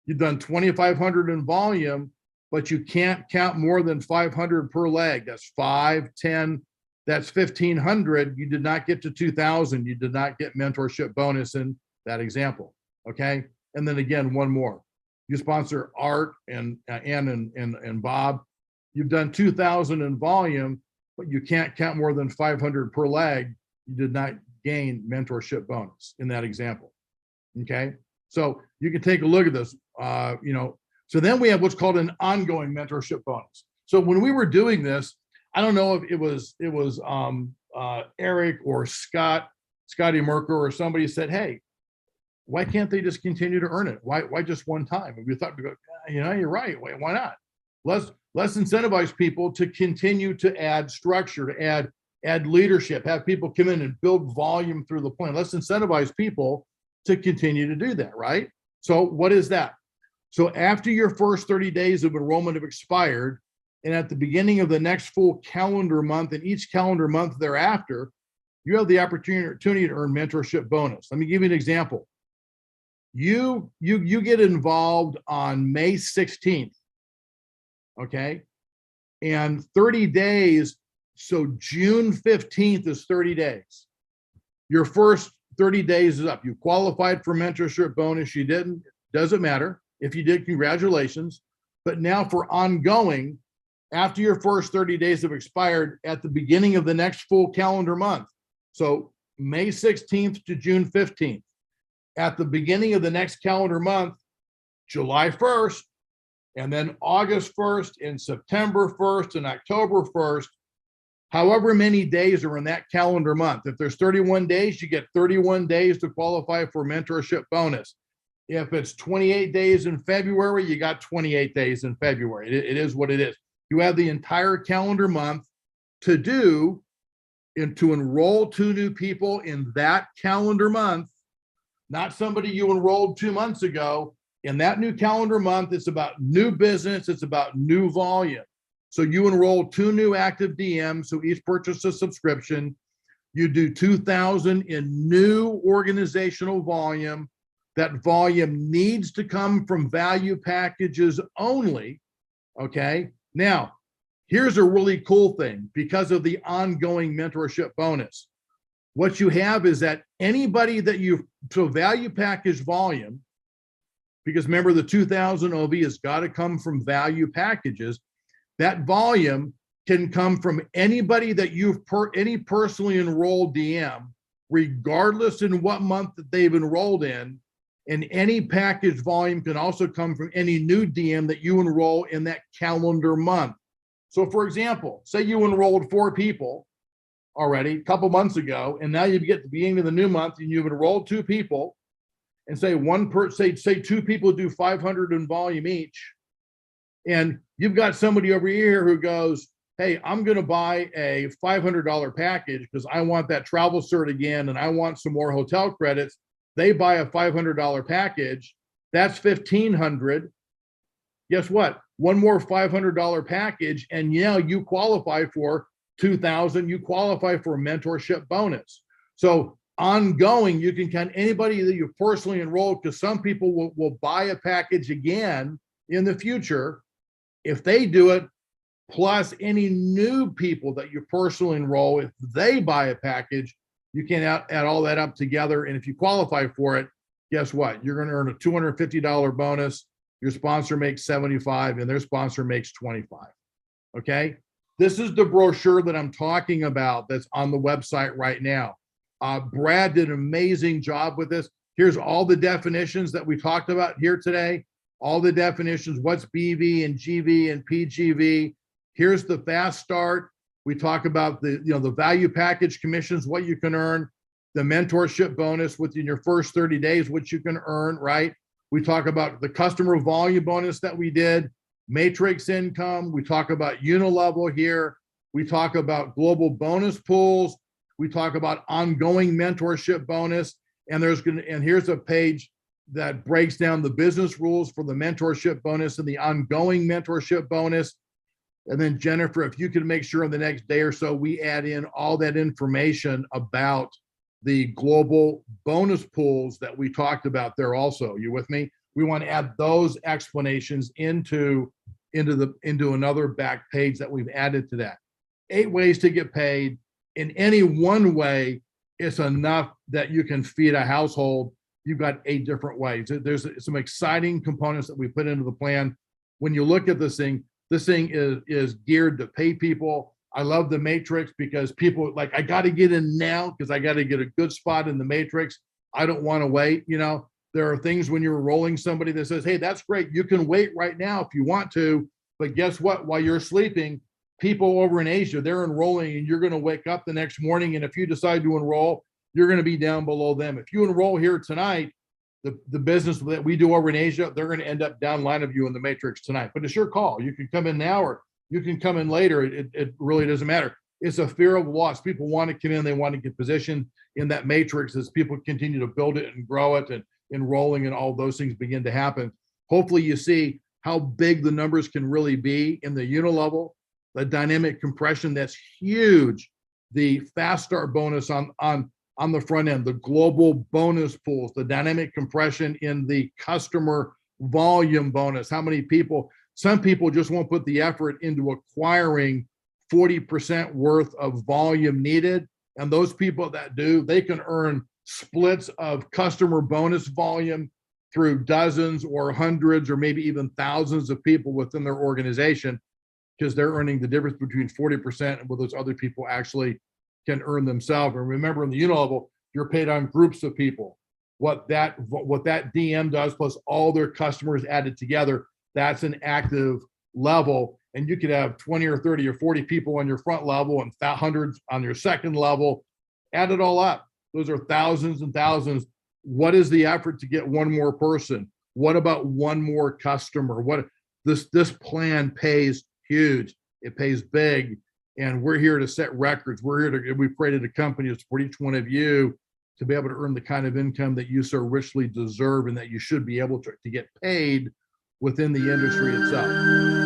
You've done 2,500 in volume, but you can't count more than 500 per leg. That's 5, 10, that's 1,500. You did not get to 2,000. You did not get mentorship bonus in that example. Okay. And then again, one more. You sponsor Art and Ann and Bob. You've done 2,000 in volume, but you can't count more than 500 per leg. You did not gain mentorship bonus in that example. Okay. So you can take a look at this, so then we have what's called an ongoing mentorship bonus. So when we were doing this, I don't know if it was Eric or Scotty Merker or somebody said, hey, why can't they just continue to earn it? Why just one time? And we thought, you're right. Why not? Let's incentivize people to continue to add structure, to add add leadership, have people come in and build volume through the plan. Let's incentivize people to continue to do that, right? So what is that? So after your first 30 days of enrollment have expired, and at the beginning of the next full calendar month and each calendar month thereafter, you have the opportunity to earn mentorship bonus. Let me give you an example. You get involved on May 16th, okay? And 30 days, so June 15th is 30 days. Your first 30 days is up. You qualified for mentorship bonus. You didn't, doesn't matter. If you did, congratulations. But now for ongoing, after your first 30 days have expired at the beginning of the next full calendar month. So May 16th to June 15th. At the beginning of the next calendar month, July 1st, and then August 1st, and September 1st, and October 1st, however many days are in that calendar month. If there's 31 days, you get 31 days to qualify for mentorship bonus. If it's 28 days in February, you got 28 days in February. It is what it is. You have the entire calendar month to do and to enroll 2 new people in that calendar month, not somebody you enrolled 2 months ago. In that new calendar month, it's about new business, it's about new volume. So you enroll 2 new active DMs, so each purchase a subscription. You do 2,000 in new organizational volume. That volume needs to come from value packages only, okay? Now, here's a really cool thing because of the ongoing mentorship bonus. What you have is that anybody that so value package volume, because remember the 2,000 OV has got to come from value packages. That volume can come from anybody that any personally enrolled DM, regardless in what month that they've enrolled in. And any package volume can also come from any new DM that you enroll in that calendar month. So for example, say you enrolled 4 people already a couple months ago, and now you get to the beginning of the new month and you've enrolled 2 people, and say say 2 people do 500 in volume each. And you've got somebody over here who goes, hey, I'm going to buy a $500 package because I want that travel cert again and I want some more hotel credits. They buy a $500 package. That's $1,500. Guess what? One more $500 package, and now you qualify for $2,000. You qualify for a mentorship bonus. So ongoing, you can count anybody that you personally enrolled, because some people will buy a package again in the future. If they do it, plus any new people that you personally enroll, if they buy a package, you can add all that up together. And if you qualify for it, guess what? You're going to earn a $250 bonus. Your sponsor makes $75 and their sponsor makes $25. Okay. This is the brochure that I'm talking about that's on the website right now. Brad did an amazing job with this. Here's all the definitions that we talked about here today. All the definitions, what's BV and GV and PGV. Here's the fast start. We talk about the value package commissions, what you can earn, the mentorship bonus within your first 30 days, what you can earn, right? We talk about the customer volume bonus that we did, matrix income. We talk about unilevel here. We talk about global bonus pools. We talk about ongoing mentorship bonus. And here's a page that breaks down the business rules for the mentorship bonus and the ongoing mentorship bonus. And then Jennifer, if you can make sure in the next day or so, we add in all that information about the global bonus pools that we talked about there also. You with me? We want to add those explanations into another back page that we've added to that. 8 ways to get paid. In any one way, it's enough that you can feed a household. You've got 8 different ways. There's some exciting components that we put into the plan. When you look at this thing is geared to pay people. I love the matrix because people like, I got to get in now because I got to get a good spot in the matrix. I don't want to wait. There are things when you're enrolling somebody that says, hey, that's great. You can wait right now if you want to. But guess what? While you're sleeping, people over in Asia, they're enrolling and you're going to wake up the next morning. And if you decide to enroll, you're going to be down below them. If you enroll here tonight, the business that we do over in Asia, they're going to end up down line of you in the matrix tonight. But it's your call. You can come in now or you can come in later. It really doesn't matter. it's a fear of loss. People want to come in, they want to get positioned in that matrix as people continue to build it and grow it, and enrolling and all those things begin to happen. Hopefully you see how big the numbers can really be in the unilevel, the dynamic compression, that's huge. The fast start bonus on the front end, the global bonus pools, the dynamic compression in the customer volume bonus. How many people, some people just won't put the effort into acquiring 40% worth of volume needed. And those people that do, they can earn splits of customer bonus volume through dozens or hundreds or maybe even thousands of people within their organization, because they're earning the difference between 40% and what those other people actually can earn themselves. And remember, in the unilevel, you're paid on groups of people. What that DM does, plus all their customers added together, that's an active level. And you could have 20 or 30 or 40 people on your front level and hundreds on your second level. Add it all up. Those are thousands and thousands. What is the effort to get one more person? What about one more customer? What this plan pays huge. It pays big. And we're here to set records. We've created a company that's for each one of you to be able to earn the kind of income that you so richly deserve and that you should be able to get paid within the industry itself.